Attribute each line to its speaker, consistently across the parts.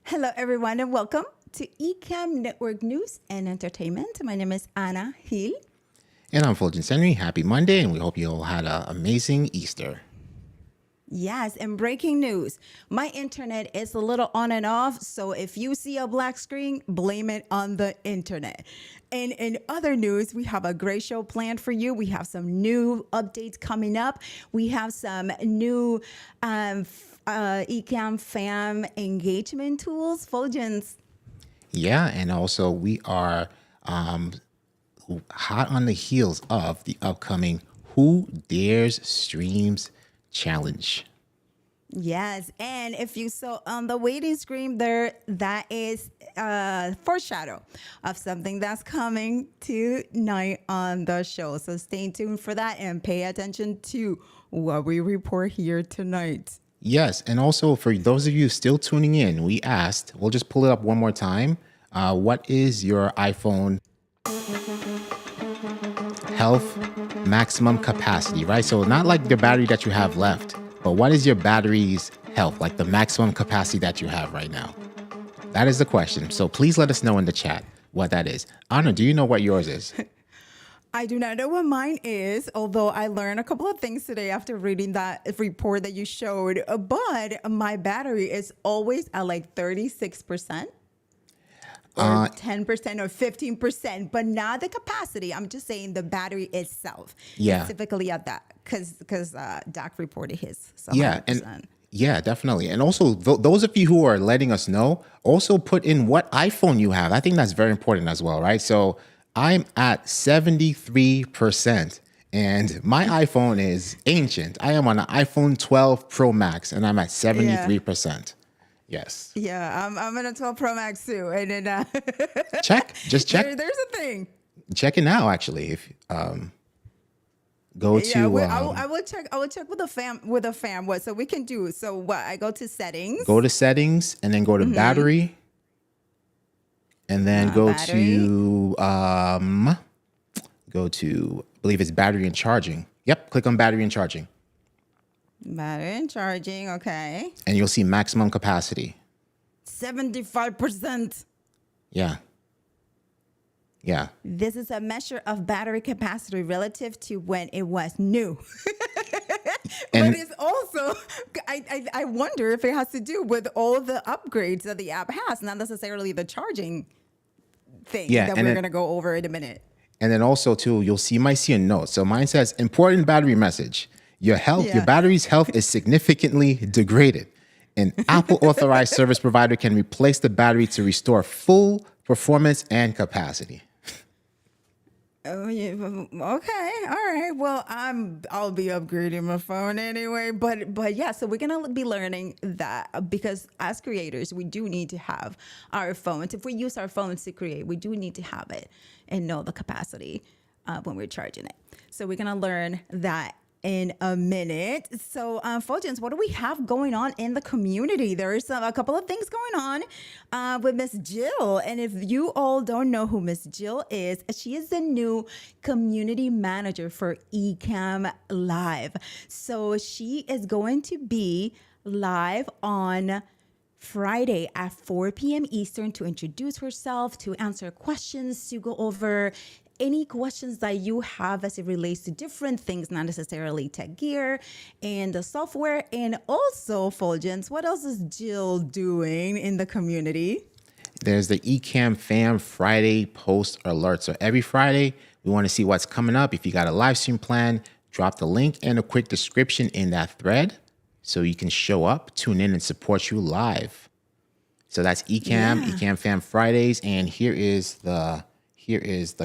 Speaker 1: Hello, everyone, and welcome to Ecamm Network News and Entertainment. My name is Ana Gil.
Speaker 2: And I'm Fuljens Henry. Happy Monday, and we hope you all had an amazing Easter.
Speaker 1: Yes, and breaking news. My internet is a little on and off, so if you see a black screen, blame it on the internet. And in other news, we have a great show planned for you. We have some new updates coming up. We have some new Ecamm Fam engagement tools. Fuljens.
Speaker 2: Yeah, and also we are hot on the heels of the upcoming Who Dares Streams Challenge.
Speaker 1: Yes, and if you saw on the waiting screen there, that is a foreshadow of something that's coming tonight on the show. So stay tuned for that and pay attention to what we report here tonight.
Speaker 2: Yes, and also for those of you still tuning in, we asked, we'll just pull it up one more time. What is your iPhone health maximum capacity, right? So not like the battery that you have left, but what is your battery's health, like the maximum capacity that you have right now? That is the question. So please let us know in the chat what that is. Anna, do you know what yours is?
Speaker 1: I do not know what mine is, although I learned a couple of things today after reading that report that you showed. But my battery is always at like 36%. Or 10% or 15%, but not the capacity. I'm just saying the battery itself.
Speaker 2: Yeah.
Speaker 1: Specifically at that, because Doc reported his. So
Speaker 2: Yeah,
Speaker 1: 100%.
Speaker 2: and yeah, definitely. And also, those of you who are letting us know, also put in what iPhone you have. I think that's very important as well, right? So I'm at 73%, and my iPhone is ancient. I am on an iPhone 12 Pro Max, and I'm at 73%. Yes.
Speaker 1: Yeah, I'm in a 12 Pro Max too, and then
Speaker 2: just check.
Speaker 1: There's a thing.
Speaker 2: Check it now, actually. If go to,
Speaker 1: I will check. I will check with the fam. What so we can do? So what? I go to settings.
Speaker 2: Go to settings, and then go to battery, and then go to I believe it's battery and charging. Yep. Click on battery and charging.
Speaker 1: Battery and charging, okay.
Speaker 2: And you'll see maximum capacity.
Speaker 1: 75%.
Speaker 2: Yeah. Yeah.
Speaker 1: This is a measure of battery capacity relative to when it was new. But it's also, I wonder if it has to do with all the upgrades that the app has, not necessarily the charging thing that we're going to go over in a minute. And
Speaker 2: then also, too, you might see a note. So mine says, important battery message. Your battery's health is significantly degraded. An Apple authorized service provider can replace the battery to restore full performance and capacity.
Speaker 1: Oh, yeah. Okay. All right. Well, I'll be upgrading my phone anyway. But yeah, so we're going to be learning that because as creators, we do need to have our phones. If we use our phones to create, we do need to have it and know the capacity when we're charging it. So we're going to learn that in a minute. So, Fuljens, what do we have going on in the community? There's a couple of things going on with Miss Jill. And if you all don't know who Miss Jill is, she is the new community manager for Ecamm Live. So she is going to be live on Friday at 4 p.m. Eastern to introduce herself, to answer questions, to go over any questions that you have as it relates to different things, not necessarily tech gear and the software. And also, Fuljens, what else is Jill doing in the community?
Speaker 2: There's the Ecamm Fam Friday post alert. So every Friday, we want to see what's coming up. If you got a live stream plan, drop the link and a quick description in that thread so you can show up, tune in, and support you live. So that's Ecamm Fam Fridays. And here is the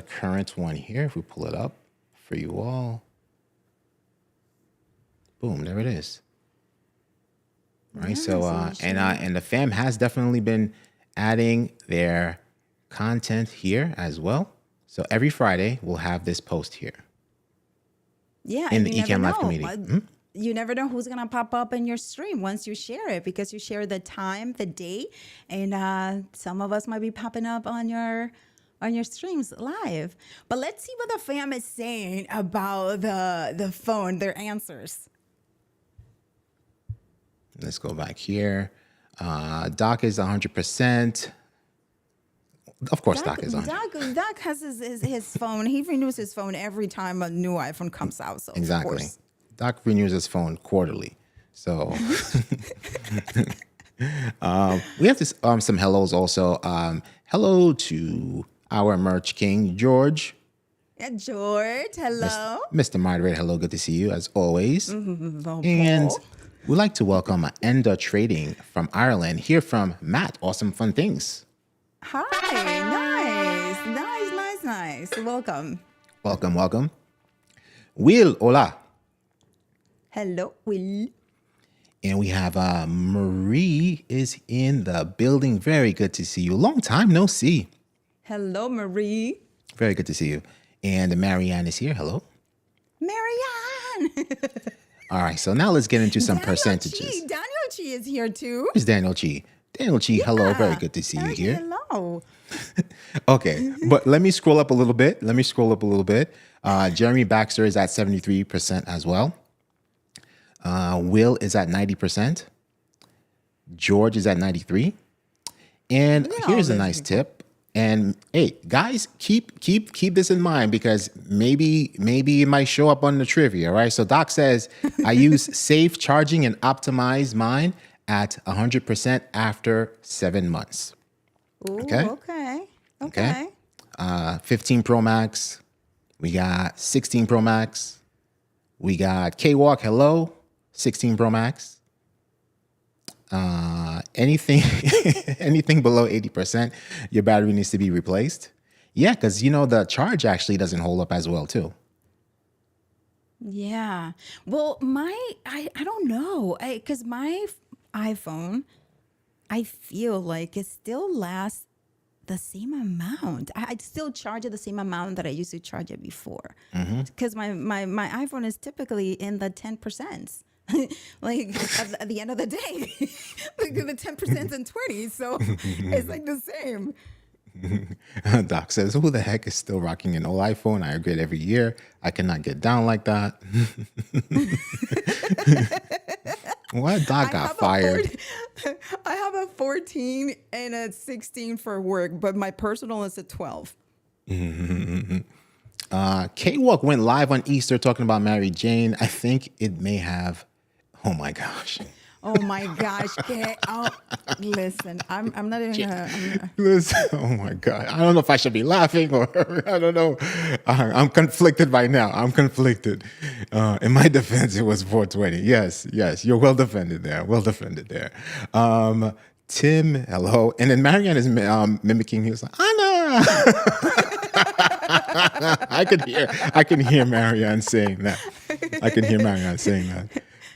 Speaker 2: current one here. If we pull it up for you all. Boom, there it is. Right. So and the fam has definitely been adding their content here as well. So every Friday we'll have this post here.
Speaker 1: Yeah,
Speaker 2: in the Ecamm Live community.
Speaker 1: You never know who's going to pop up in your stream once you share it, because you share the time, the day, and some of us might be popping up on your streams live. But let's see what the fam is saying about the phone, their answers.
Speaker 2: Let's go back here. Doc is 100%. Of course, Doc is 100%.
Speaker 1: Doc has his phone. He renews his phone every time a new iPhone comes out. So
Speaker 2: exactly.
Speaker 1: Of course.
Speaker 2: Doc renews his phone quarterly. So we have some hellos also. Hello to our merch king, George.
Speaker 1: Yeah, George, hello.
Speaker 2: Mr. Moderator, hello. Good to see you as always.
Speaker 1: Mm-hmm.
Speaker 2: And we'd like to welcome Enda Trading from Ireland. Hear from Matt. Awesome Fun Things.
Speaker 1: Hi, nice. Welcome.
Speaker 2: Will, hola.
Speaker 1: Hello, Will.
Speaker 2: And we have Marie is in the building. Very good to see you. Long time no see.
Speaker 1: Hello, Marie.
Speaker 2: Very good to see you. And Marianne is here. Hello.
Speaker 1: Marianne.
Speaker 2: All right. So now let's get into some
Speaker 1: Daniel
Speaker 2: percentages.
Speaker 1: Daniel Chi is here too.
Speaker 2: Where's Daniel Chi? Daniel Chi, hello. Very good to see you here.
Speaker 1: Hello.
Speaker 2: Okay. But let me scroll up a little bit. Jeremy Baxter is at 73% as well. Will is at 90%. George is at 93%. And here's a nice tip. And hey, guys, keep this in mind, because maybe it might show up on the trivia, right? So Doc says, I use safe charging and optimize mine at 100% after 7 months.
Speaker 1: Ooh, okay.
Speaker 2: 15 Pro Max. We got 16 Pro Max. We got K-Walk, hello, 16 Pro Max. Anything below 80%, your battery needs to be replaced. Yeah, because the charge actually doesn't hold up as well too.
Speaker 1: Yeah. Well, I don't know, because my iPhone, I feel like it still lasts the same amount. I still charge it the same amount that I used to charge it before, because my iPhone is typically in the 10%. Like at the end of the day, like the 10% and 20%. So it's like the same.
Speaker 2: Doc says, who the heck is still rocking an old iPhone? I upgrade every year. I cannot get down like that. Why Doc got fired?
Speaker 1: I have a 14 and a 16 for work, but my personal is a 12.
Speaker 2: K-Walk went live on Easter talking about Mary Jane. I think it may have. Oh my gosh.
Speaker 1: Listen, I'm not even gonna.
Speaker 2: Listen, oh my God. I don't know if I should be laughing or I don't know. I'm conflicted right now. I'm conflicted. In my defense, it was 420. Yes. You're well defended there. Tim, hello. And then Marianne is mimicking. He was like, Anna. I can hear Marianne saying that.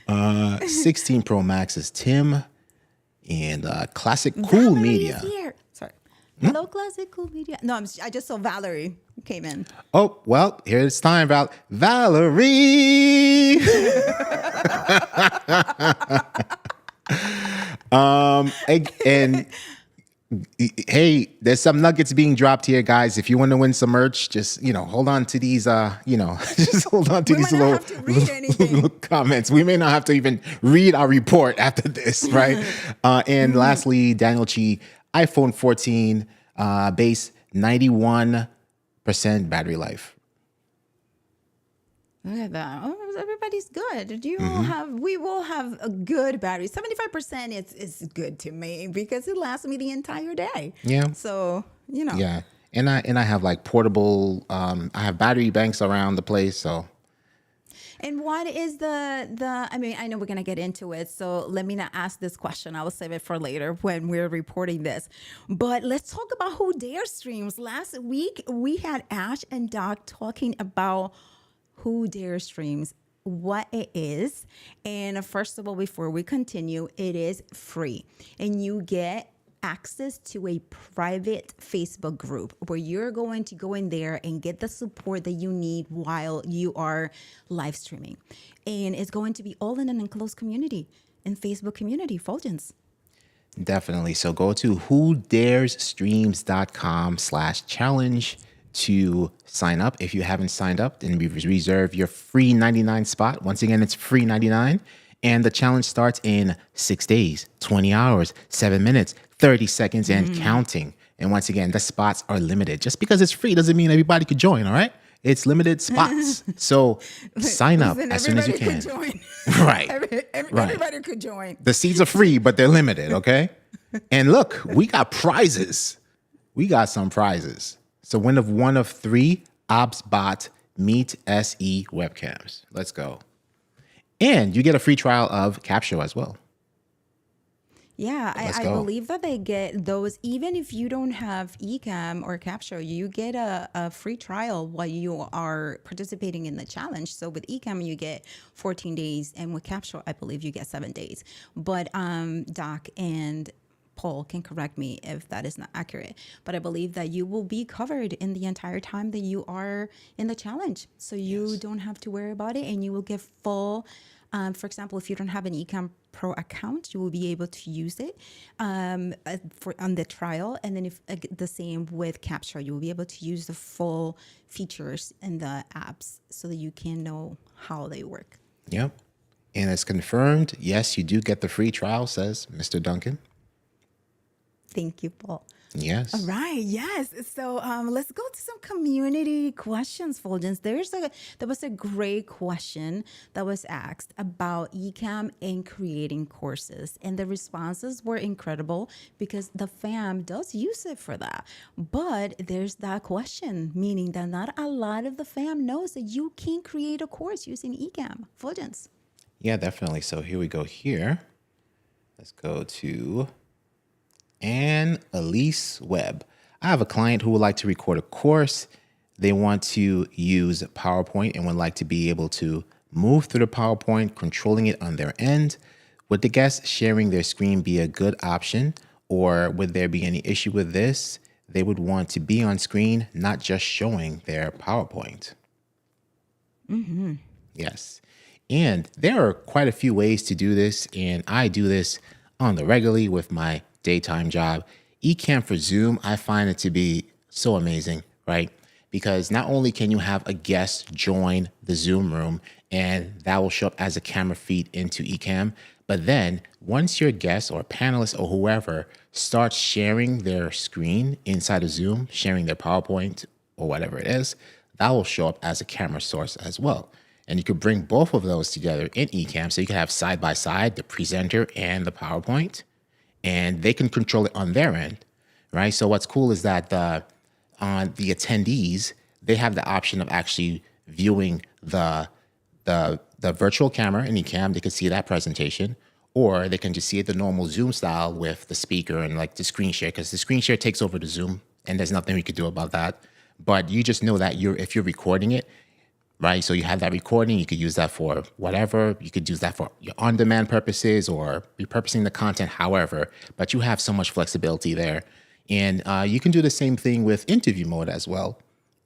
Speaker 2: 16 Pro Max is Tim, and Classic Cool
Speaker 1: Valerie
Speaker 2: Media.
Speaker 1: Is here. Sorry. Hello, Classic Cool Media. No, I just saw Valerie came in.
Speaker 2: Oh, well, here it's time, Valerie. And hey, there's some nuggets being dropped here, guys. If you want to win some merch, just hold on to these. Just hold on to
Speaker 1: We
Speaker 2: these
Speaker 1: might not have to read anything.
Speaker 2: little comments. We may not have to even read our report after this, right? And lastly, Daniel Chi, iPhone 14 base, 91% battery life.
Speaker 1: Look at that. Oh, everybody's good. We will have a good battery. 75% is good to me because it lasts me the entire day.
Speaker 2: Yeah.
Speaker 1: So,
Speaker 2: Yeah. And I have like portable, I have battery banks around the place. So.
Speaker 1: And what is I mean, I know we're going to get into it, so let me not ask this question. I will save it for later when we're reporting this. But let's talk about Who Dare streams. Last week, we had Ash and Doc talking about Who Dare streams, what it is. And first of all, before we continue, it is free. And you get access to a private Facebook group where you're going to go in there and get the support that you need while you are live streaming. And it's going to be all in an enclosed community, in Facebook community, Fuljens.
Speaker 2: Definitely. So go to whodaresstreams.com/challenge to sign up. If you haven't signed up, then reserve your free 99 spot. Once again, it's free 99. And the challenge starts in 6 days, 20 hours, 7 minutes, 30 seconds, and counting. And once again, the spots are limited. Just because it's free doesn't mean everybody could join, all right? It's limited spots. So sign up as soon as you can.
Speaker 1: Join.
Speaker 2: Right.
Speaker 1: Everybody could join.
Speaker 2: The seats are free, but they're limited, okay? And look, we got prizes. We got some prizes. So one of 3 ObsBot Meet SE webcams. Let's go. And you get a free trial of Capsho as well.
Speaker 1: Yeah, I believe that they get those, even if you don't have Ecamm or Capsho, you get a free trial while you are participating in the challenge. So with Ecamm, you get 14 days, and with Capsho, I believe you get 7 days. But Doc and Paul can correct me if that is not accurate, but I believe that you will be covered in the entire time that you are in the challenge. So you don't have to worry about it, and you will get full. For example, if you don't have an Ecamm Pro account, you will be able to use it on the trial. And then if the same with Capture, you will be able to use the full features in the apps so that you can know how they work.
Speaker 2: Yep. And it's confirmed. Yes, you do get the free trial, says Mr. Duncan.
Speaker 1: Thank you, Paul.
Speaker 2: Yes.
Speaker 1: All right. Yes. So let's go to some community questions, Fuljens. There was a great question that was asked about Ecamm and creating courses, and the responses were incredible because the fam does use it for that. But there's that question, meaning that not a lot of the fam knows that you can create a course using Ecamm. Fuljens.
Speaker 2: Yeah, definitely. So here we go here. Let's go to Anne Elise Webb. I have a client who would like to record a course. They want to use PowerPoint and would like to be able to move through the PowerPoint, controlling it on their end. Would the guests sharing their screen be a good option, or would there be any issue with this? They would want to be on screen, not just showing their PowerPoint. Mm-hmm. Yes. And there are quite a few ways to do this, and I do this on the regularly with my daytime job. Ecamm for Zoom, I find it to be so amazing, right? Because not only can you have a guest join the Zoom room and that will show up as a camera feed into Ecamm, but then once your guest or panelist or whoever starts sharing their screen inside of Zoom, sharing their PowerPoint or whatever it is, that will show up as a camera source as well. And you could bring both of those together in Ecamm, so you can have side by side the presenter and the PowerPoint, and they can control it on their end, right? So what's cool is that on the attendees, they have the option of actually viewing the virtual camera in Ecamm. They can see that presentation, or they can just see it the normal Zoom style with the speaker and like the screen share, because the screen share takes over the Zoom, and there's nothing we could do about that. But you just know that if you're recording it, right? So you have that recording, you could use that for whatever. You could use that for your on-demand purposes or repurposing the content, however, but you have so much flexibility there. And you can do the same thing with interview mode as well.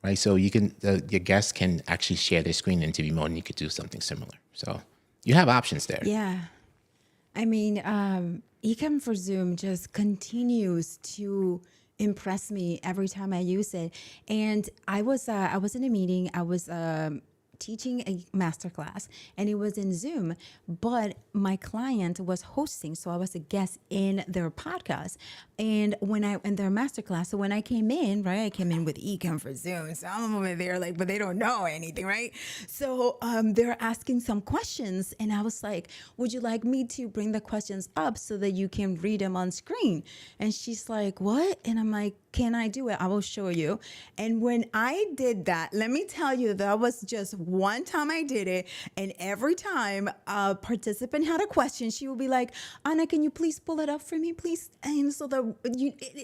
Speaker 2: right? So you can your guests can actually share their screen in interview mode, and you could do something similar. So you have options there.
Speaker 1: Yeah. I mean, Ecamm for Zoom just continues to impress me every time I use it. And I was in a meeting. I was teaching a masterclass, and it was in Zoom. But my client was hosting, so I was a guest in their podcast. And when I in their masterclass, so when I came in, right, I came in with Ecamm for Zoom. So I'm over there like, but they don't know anything, right? So they're asking some questions, and I was like, "Would you like me to bring the questions up so that you can read them on screen?" And she's like, "What?" And I'm like, "Can I do it? I will show you." And when I did that, let me tell you, that was just one time I did it. And every time a participant had a question, she would be like, "Anna, can you please pull it up for me, please?" And so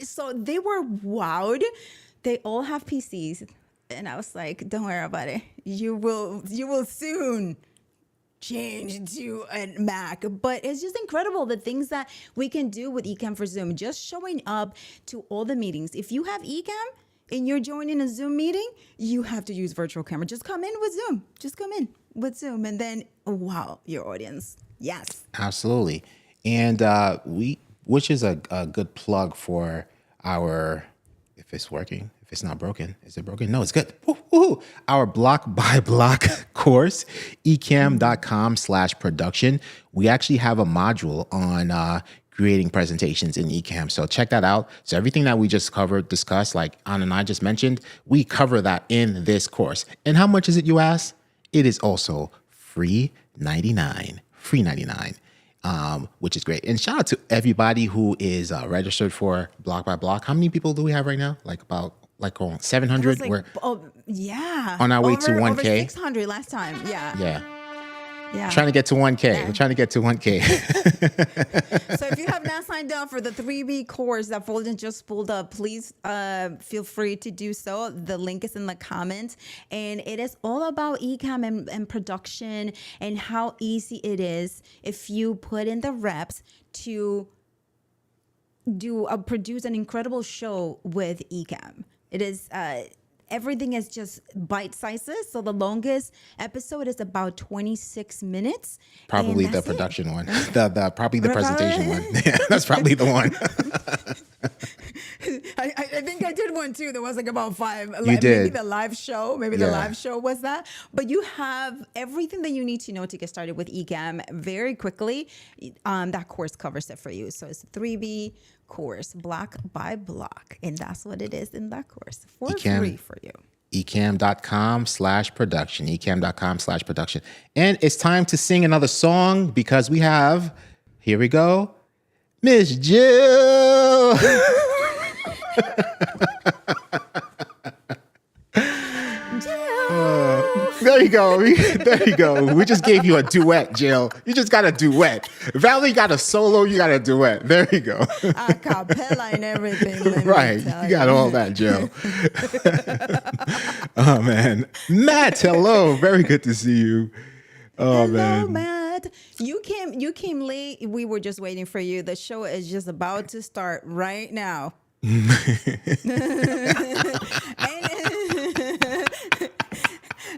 Speaker 1: so they were wowed. They all have PCs. And I was like, "Don't worry about it. You will soon change to a Mac." But it's just incredible the things that we can do with Ecamm for Zoom. Just showing up to all the meetings. If you have Ecamm and you're joining a Zoom meeting, you have to use virtual camera. Just come in with Zoom. Just come in with Zoom, and then wow your audience. Yes,
Speaker 2: Absolutely. And which is a good plug for our, if it's working, if it's not broken, is it broken? No, it's good. Woo-hoo. Our block by block course, ecamm.com/production. We actually have a module on creating presentations in Ecamm. So check that out. So everything that we just discussed, like Anna and I just mentioned, we cover that in this course. And how much is it, you ask? It is also free 99, which is great. And shout out to everybody who is registered for Block by Block. How many people do we have right now? Like around 700. We're
Speaker 1: yeah,
Speaker 2: on our way to 1K.
Speaker 1: Over 600 last time. Yeah.
Speaker 2: Trying to get to 1K.
Speaker 1: Yeah.
Speaker 2: We're trying to get to 1K.
Speaker 1: So if you have not signed up for the 3B course that Fuljens just pulled up, please feel free to do so. The link is in the comments. And it is all about Ecamm and production, and how easy it is if you put in the reps to produce an incredible show with Ecamm. It is everything is just bite sizes. So the longest episode is about 26 minutes.
Speaker 2: Probably the production one. Probably the presentation one. Yeah, that's probably the one.
Speaker 1: I think I did one too. There was like about 5.
Speaker 2: You
Speaker 1: Maybe
Speaker 2: did.
Speaker 1: the live show. Maybe the live show was that. But you have everything that you need to know to get started with Ecamm very quickly. That course covers it for you. So it's a 3B course, block by block. And that's what it is in that course for free for you.
Speaker 2: Ecamm.com/production. Ecamm.com/production. And it's time to sing another song because we have, here we go, Miss Jill. There you go. There you go. We just gave you a duet, Jill. You just got a duet. Valerie got a solo. You got a duet. There you go.
Speaker 1: A cappella and everything.
Speaker 2: Right. You got all that, Jill. Oh, man. Matt, hello. Very good to see you. Oh,
Speaker 1: Hello,
Speaker 2: man.
Speaker 1: Matt. You came late. We were just waiting for you. The show is just about to start right now.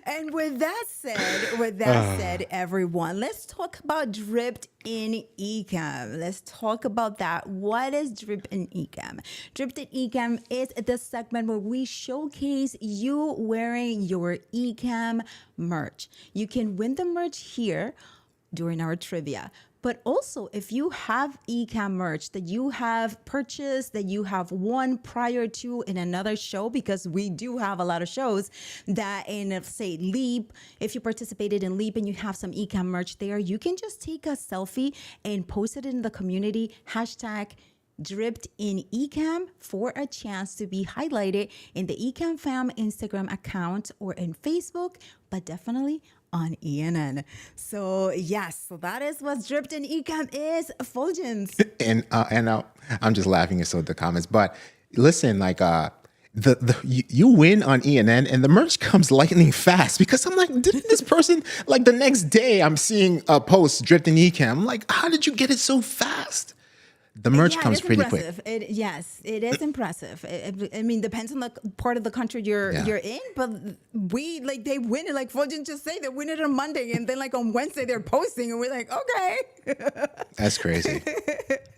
Speaker 1: And with that said, everyone, let's talk about Dripped in Ecamm. Let's talk about that. What is Dripped in Ecamm? Dripped in Ecamm is the segment where we showcase you wearing your Ecamm merch. You can win the merch here during our trivia. But also, if you have Ecamm merch that you have purchased, that you have won prior to in another show, because we do have a lot of shows that in, say, Leap, if you participated in Leap and you have some Ecamm merch there, you can just take a selfie and post it in the community, hashtag Dripped in Ecamm, for a chance to be highlighted in the Ecamm Fam Instagram account or in Facebook, but definitely on ENN. So yes, so that is what Dripped in Ecamm is, Fuljens.
Speaker 2: And I'm just laughing at some of the comments, but listen, like you win on ENN and the merch comes lightning fast, because I'm like, didn't this person, like, the next day I'm seeing a post Dripped in Ecamm? I'm like, how did you get it so fast? the merch
Speaker 1: Yeah,
Speaker 2: comes
Speaker 1: it is
Speaker 2: pretty quick.
Speaker 1: impressive. Yes, it is impressive. I mean, depends on the part of the country you're in, but they win it. Like Fuljens just say, they win it on Monday, and then like on Wednesday they're posting, and we're like, okay.
Speaker 2: That's crazy.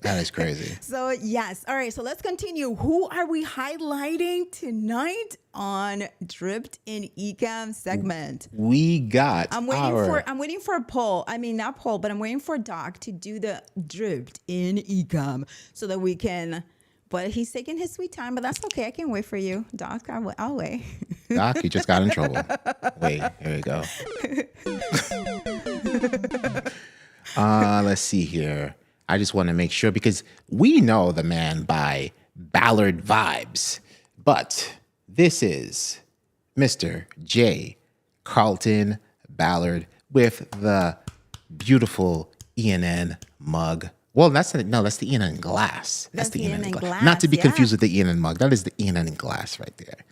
Speaker 2: That is crazy.
Speaker 1: So yes, all right. So let's continue. Who are we highlighting tonight on Dripped in Ecamm segment?
Speaker 2: We got.
Speaker 1: I'm waiting for a poll. I mean, not poll, but I'm waiting for Doc to do the Dripped in Ecamm so that we can. But he's taking his sweet time, but that's okay. I can wait for you, Doc. I'll wait.
Speaker 2: Doc, you just got in trouble. Wait, here we go. Let's see here. I just want to make sure because we know the man by Ballard Vibes, but this is Mr. J. Carlton Ballard with the beautiful ENN mug. Well, that's the ENN glass. That's the ENN glass. Not to be confused with the ENN mug. That is the ENN glass right there.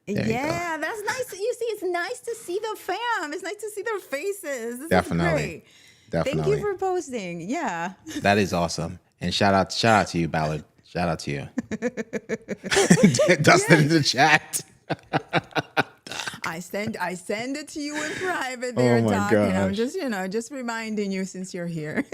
Speaker 1: Yeah, that's nice. You see, it's nice to see the fam. It's nice to see their faces. This
Speaker 2: Definitely.
Speaker 1: is great.
Speaker 2: Definitely.
Speaker 1: Thank you for posting. Yeah.
Speaker 2: That is awesome. And shout out to you, Ballard. Shout out to you. Dustin in the chat.
Speaker 1: I send it to you in private there, Doc. And I'm just reminding you since you're here.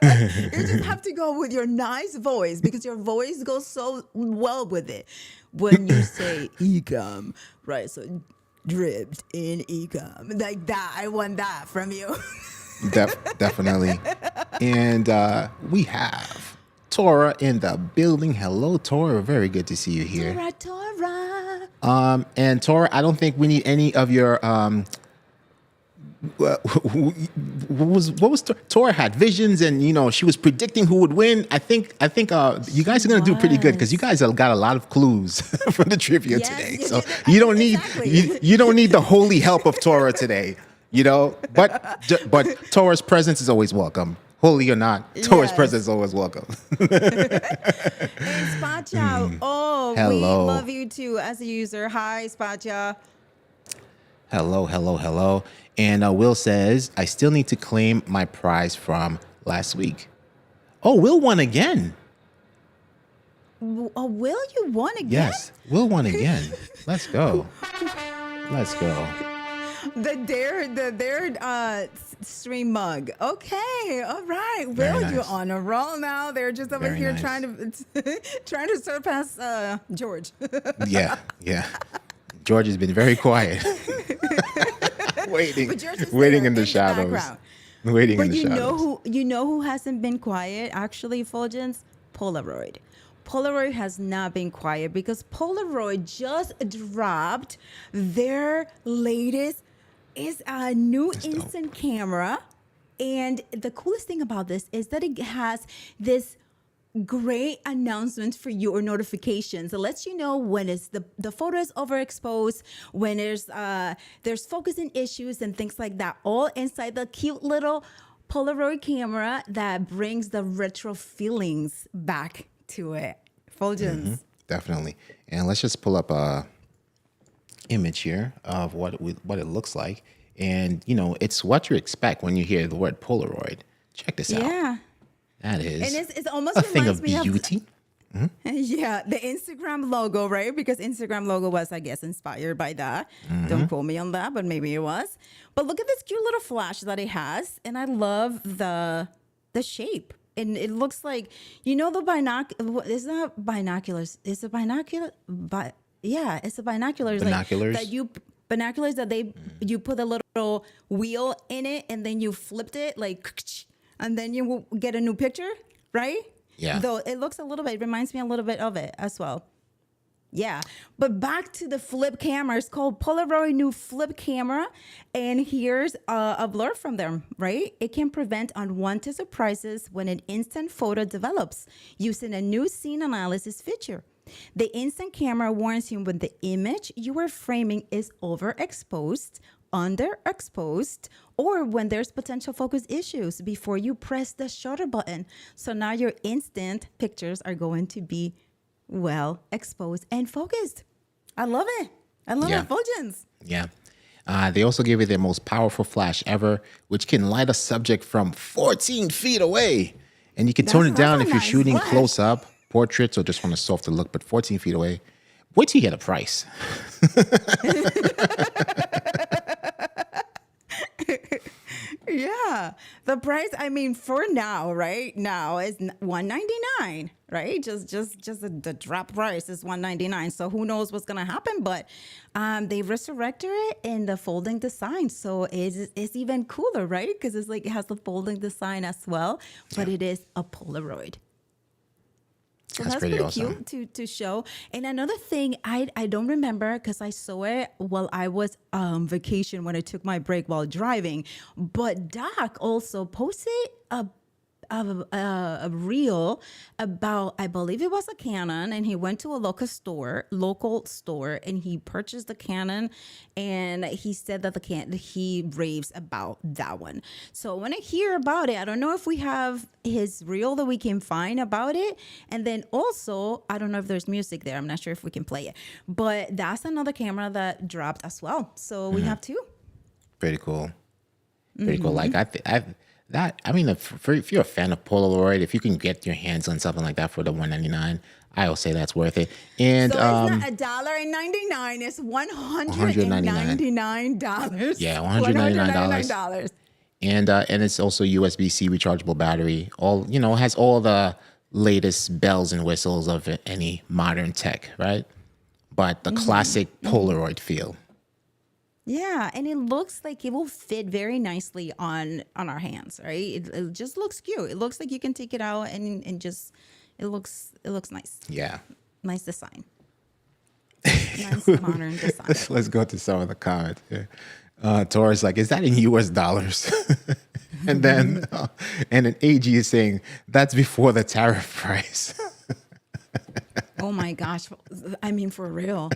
Speaker 1: You just have to go with your nice voice because your voice goes so well with it when you say Ecamm, right? So dripped in Ecamm. Like that. I want that from you.
Speaker 2: Definitely. And we have Tora in the building. Hello, Tora. Very good to see you here.
Speaker 1: Tora.
Speaker 2: And Tora, I don't think we need any of your what was Tora had visions, and she was predicting who would win. I think you guys are gonna do pretty good because you guys have got a lot of clues from the trivia today. So you don't need you don't need the holy help of Tora today. But Tora's presence is always welcome. Holy or not, Tora's presence is always welcome.
Speaker 1: And Spacha,
Speaker 2: Hello.
Speaker 1: We love you too as a user. Hi, Spacha.
Speaker 2: Hello. And Will says, I still need to claim my prize from last week. Oh, Will won again.
Speaker 1: Oh, Will, you won again?
Speaker 2: Yes, Will won again. Let's go.
Speaker 1: The Dare stream mug. Okay, all right. Will,
Speaker 2: nice.
Speaker 1: you're on a roll now. They're just over
Speaker 2: Very
Speaker 1: here
Speaker 2: nice.
Speaker 1: trying to surpass George.
Speaker 2: Yeah. George has been very quiet. waiting in the shadows. Waiting in the shadows.
Speaker 1: You know who hasn't been quiet? Actually, Fuljens, Polaroid. Polaroid has not been quiet because Polaroid just dropped their latest is a new instant camera. And the coolest thing about this is that it has this great announcement for you or notifications. It lets you know when it's the photo is overexposed, when there's focusing issues and things like that, all inside the cute little Polaroid camera that brings the retro feelings back to it. Fuljens.
Speaker 2: Definitely. And let's just pull up a image here of what it looks like. And, it's what you expect when you hear the word Polaroid. Check this out.
Speaker 1: Yeah.
Speaker 2: That is
Speaker 1: And it's almost
Speaker 2: a thing of
Speaker 1: reminds me
Speaker 2: beauty.
Speaker 1: Yeah, the Instagram logo, right? Because Instagram logo was, I guess, inspired by that. Don't quote me on that, but maybe it was. But look at this cute little flash that it has. And I love the shape. And it looks like, the it's not binoculars. It's a binocular. It's a binoculars.
Speaker 2: Binoculars?
Speaker 1: Binoculars that you put a little wheel in it and then you flipped it and then you will get a new picture, right?
Speaker 2: Yeah.
Speaker 1: Though it reminds me a little bit of it as well. Yeah. But back to the flip camera. It's called Polaroid new flip camera. And here's a blur from them, right? It can prevent unwanted surprises when an instant photo develops using a new scene analysis feature. The instant camera warns you when the image you are framing is overexposed, underexposed, or when there's potential focus issues before you press the shutter button. So now your instant pictures are going to be well exposed and focused. I love it. I love it, Fuljens.
Speaker 2: Yeah. They also gave it their most powerful flash ever, which can light a subject from 14 feet away. And you can tone it
Speaker 1: That's
Speaker 2: down
Speaker 1: a
Speaker 2: if you're
Speaker 1: nice
Speaker 2: shooting
Speaker 1: flash.
Speaker 2: close up, portraits, or just want a softer look, but 14 feet away. Wait till you get a price.
Speaker 1: Yeah, the price. I mean, for now, right now is $199, right? Just the drop price is $199. So who knows what's gonna happen? But they resurrected it in the folding design, so it's even cooler, right? Because it's like it has the folding design as well, but it is a Polaroid. So
Speaker 2: That's
Speaker 1: that's
Speaker 2: pretty
Speaker 1: pretty
Speaker 2: awesome.
Speaker 1: cute to show. And another thing, I don't remember because I saw it while I was vacation when I took my break while driving. But Doc also posted a reel about, I believe it was a Canon, and he went to a local store, and he purchased the Canon, and he said that he raves about that one. So I want to hear about it. I don't know if we have his reel that we can find about it, and then also I don't know if there's music there. I'm not sure if we can play it, but that's another camera that dropped as well. So we have two.
Speaker 2: Pretty cool. Pretty cool. Like I mean, if you're a fan of Polaroid, if you can get your hands on something like that for the $199, I will say that's worth it. And
Speaker 1: So it's not $1.99. It's $199.
Speaker 2: yeah, $199. And it's also USB-C rechargeable battery. Has all the latest bells and whistles of any modern tech, right? But the classic Polaroid feel.
Speaker 1: Yeah, and it looks like it will fit very nicely on our hands, right? It just looks cute. It looks like you can take it out and just it looks nice.
Speaker 2: Yeah.
Speaker 1: Nice design. Nice modern design.
Speaker 2: Let's go to some of the comments here. Taurus like, is that in US dollars? And then AG is saying that's before the tariff price.
Speaker 1: Oh my gosh. I mean, for real.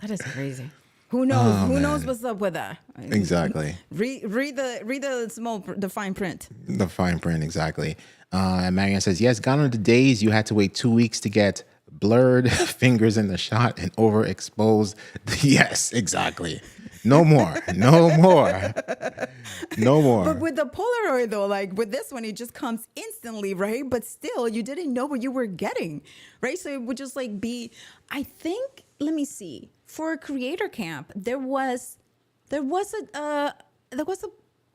Speaker 1: That is crazy. Who knows? Who knows what's up with that?
Speaker 2: Exactly.
Speaker 1: Read the fine print.
Speaker 2: The fine print, exactly. And Marianne says, yes, gone are the days you had to wait 2 weeks to get blurred fingers in the shot and overexposed. Yes, exactly. No more. No more. No more.
Speaker 1: But with the Polaroid, though, like with this one, it just comes instantly, right? But still, you didn't know what you were getting, right? So it would just like be, I think, let me see. For Creator Camp, there was a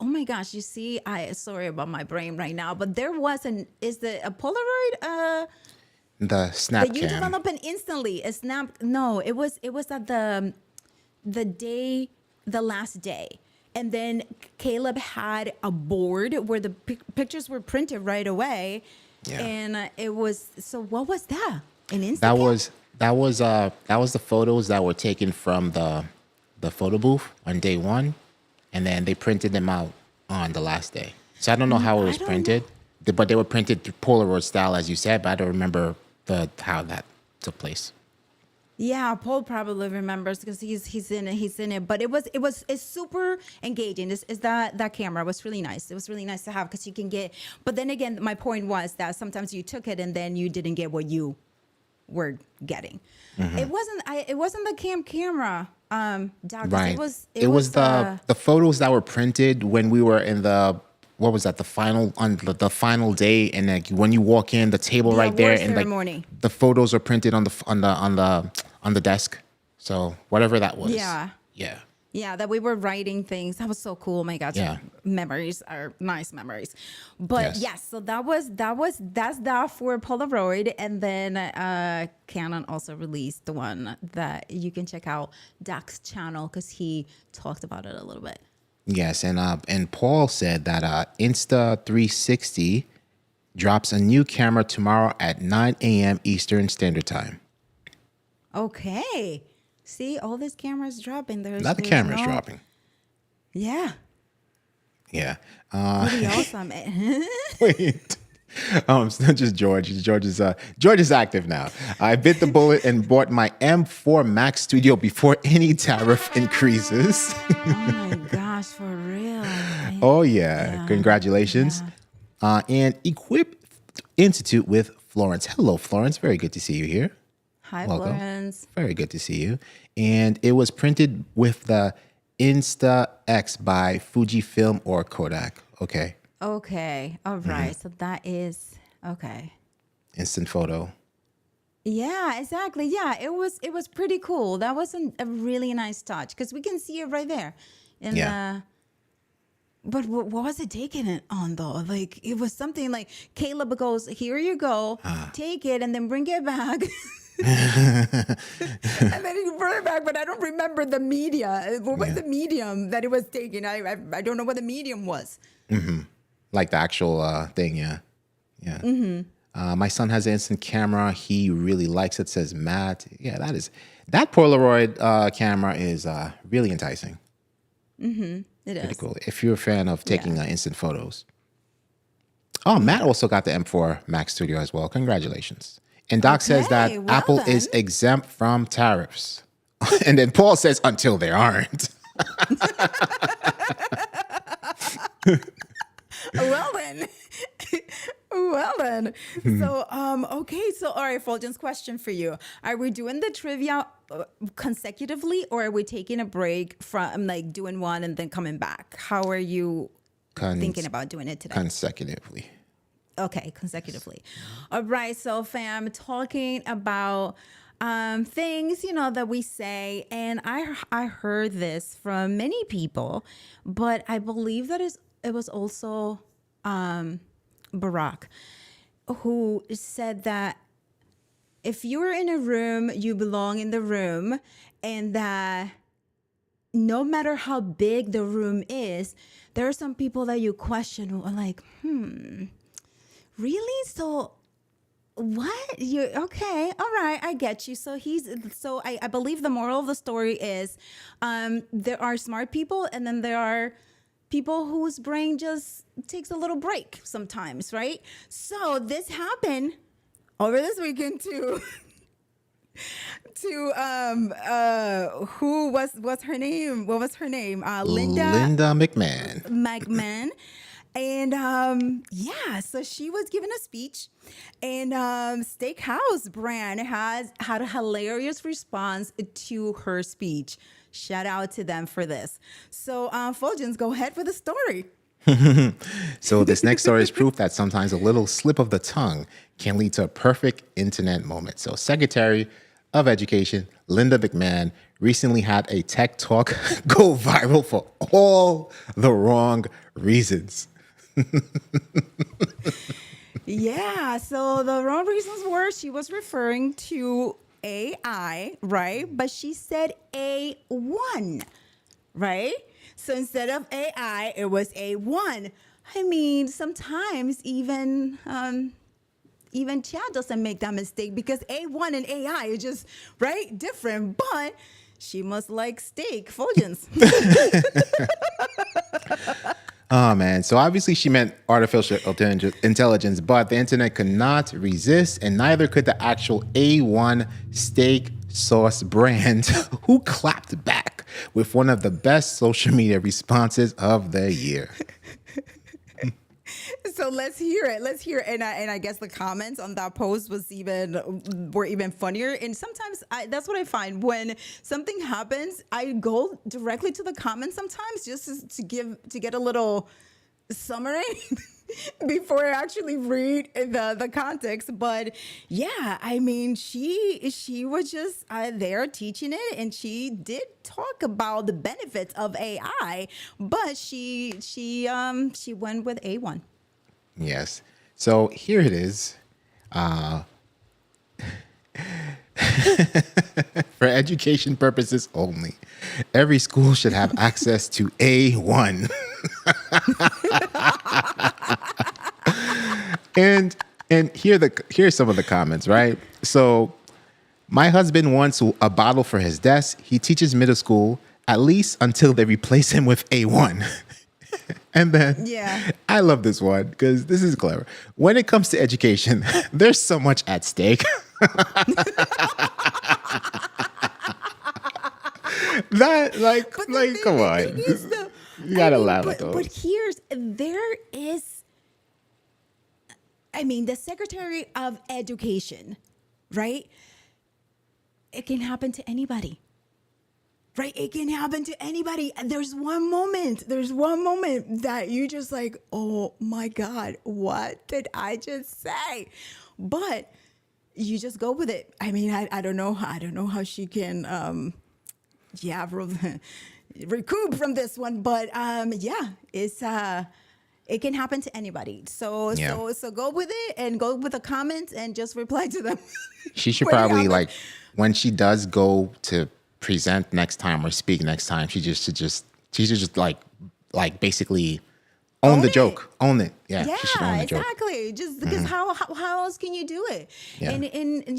Speaker 1: oh my gosh, you see, sorry about my brain right now, but there was a Polaroid
Speaker 2: The snap
Speaker 1: that you
Speaker 2: cam.
Speaker 1: develop an instantly a snap. No, it was at the last day. And then Caleb had a board where the pictures were printed right away.
Speaker 2: Yeah.
Speaker 1: And it was, so what was that? An Instacam?
Speaker 2: That was the photos that were taken from the photo booth on day one, and then they printed them out on the last day. So I don't know how it was printed, but they were printed through Polaroid style, as you said. But I don't remember how that took place.
Speaker 1: Yeah, Paul probably remembers because he's in it. But it's super engaging. Is that camera was really nice. It was really nice to have because you can get. But then again, my point was that sometimes you took it and then you didn't get what you were getting. Mm-hmm. It wasn't the camera. Doc,
Speaker 2: Right.
Speaker 1: It was
Speaker 2: the photos that were printed when we were in the. What was that? The final day, and like when you walk in, the table right there, and like the photos are printed on the desk. So whatever that was.
Speaker 1: Yeah, that we were writing things. That was so cool. Oh my God.
Speaker 2: Yeah.
Speaker 1: Memories are nice memories. But yes, so that's that for Polaroid. And then Canon also released the one that you can check out Doc's channel because he talked about it a little bit.
Speaker 2: Yes, and Paul said that Insta360 drops a new camera tomorrow at 9 a.m. Eastern Standard Time.
Speaker 1: Okay. See, all these cameras dropping.
Speaker 2: There's cameras dropping.
Speaker 1: Yeah.
Speaker 2: Yeah.
Speaker 1: Pretty awesome.
Speaker 2: Wait. It's not just George. George is active now. I bit the bullet and bought my M4 Max Studio before any tariff increases.
Speaker 1: Oh my gosh, for real.
Speaker 2: Oh yeah. Congratulations. Yeah. And Equip Institute with Florence. Hello, Florence. Very good to see you here.
Speaker 1: Hi,
Speaker 2: welcome.
Speaker 1: Florence.
Speaker 2: Very good to see you. And it was printed with the Insta-X by Fujifilm or Kodak. Okay.
Speaker 1: Okay. All right. So that is Okay.
Speaker 2: Instant photo.
Speaker 1: Yeah, exactly. Yeah, it was pretty cool. That was a really nice touch because we can see it right there in
Speaker 2: Yeah.
Speaker 1: the. But what was it taking it on though? Like it was something like Caleb goes, "Here you go, take it, and then bring it back." And then he brought it back, but I don't remember the media. What was
Speaker 2: Yeah.
Speaker 1: the medium that it was taken? I don't know what the medium was.
Speaker 2: Like the actual thing, yeah. Yeah. My son has an instant camera. He really likes it, says Matt. Yeah, that Polaroid camera is really enticing.
Speaker 1: It
Speaker 2: Pretty
Speaker 1: is.
Speaker 2: cool. If you're a fan of taking
Speaker 1: Yeah.
Speaker 2: instant photos. Oh, Matt also got the M4 Max Studio as well. Congratulations. And Doc says that
Speaker 1: Okay, well
Speaker 2: Apple
Speaker 1: then.
Speaker 2: is exempt from tariffs. And then Paul says, until they aren't.
Speaker 1: Well then. Well then. So okay, so all right, Fulgen's question for you. Are we doing the trivia consecutively or are we taking a break from like doing one and then coming back? How are you thinking about doing it today?
Speaker 2: Consecutively.
Speaker 1: Okay, consecutively. All right, so fam, talking about things that we say, and I heard this from many people, but I believe that it was also Barack who said that if you're in a room, you belong in the room, and that no matter how big the room is, there are some people that you question who are like, really? So what? You okay? All right, I get you. So I believe the moral of the story is there are smart people and then there are people whose brain just takes a little break sometimes, right? So this happened over this weekend to who was what's her name? What was her name?
Speaker 2: Linda McMahon.
Speaker 1: McMahon. And yeah, so she was giving a speech, and Steakhouse brand had a hilarious response to her speech. Shout out to them for this. So Fulgens, go ahead for the story.
Speaker 2: So this next story is proof that sometimes a little slip of the tongue can lead to a perfect internet moment. So Secretary of Education Linda McMahon recently had a tech talk go viral for all the wrong reasons.
Speaker 1: Yeah, so the wrong reasons were she was referring to AI, right? But she said A1, right? So instead of AI, it was A1. I mean, sometimes even Chad doesn't make that mistake because A1 and AI is just right different. But she must like steak, Fulgens.
Speaker 2: Oh, man. So obviously she meant artificial intelligence, but the internet could not resist, and neither could the actual A1 steak sauce brand, who clapped back with one of the best social media responses of the year.
Speaker 1: So let's hear it. Let's hear it. And I guess the comments on that post were even funnier. And sometimes that's what I find when something happens. I go directly to the comments sometimes just to get a little summary before I actually read the context. But yeah, I mean, she was just there teaching it, and she did talk about the benefits of AI, but she went with A1.
Speaker 2: Yes. So here it is. For education purposes only, every school should have access to A1. and here's some of the comments, right? So my husband wants a bottle for his desk. He teaches middle school, at least until they replace him with A1. And then
Speaker 1: Yeah.
Speaker 2: I love this one because this is clever. When it comes to education, there's so much at stake. That
Speaker 1: But
Speaker 2: come
Speaker 1: the
Speaker 2: on.
Speaker 1: thing is, though,
Speaker 2: You gotta
Speaker 1: I mean,
Speaker 2: laugh at those.
Speaker 1: but there is, I mean, the Secretary of Education, right? It can happen to anybody, right? It can happen to anybody. And there's one moment that you just like, oh my God, what did I just say? But you just go with it. I mean, I don't know how she can, recoup from this one, but it can happen to anybody. So
Speaker 2: Yeah.
Speaker 1: so go with it and go with the comments and just reply to them.
Speaker 2: She should
Speaker 1: when it
Speaker 2: probably,
Speaker 1: happens.
Speaker 2: like, when she does go to present next time or speak next time, she should just like basically own
Speaker 1: Own
Speaker 2: the
Speaker 1: it.
Speaker 2: joke. Own it. Yeah. She should
Speaker 1: Yeah,
Speaker 2: own the joke.
Speaker 1: exactly. Just because how else can you do it?
Speaker 2: Yeah.
Speaker 1: And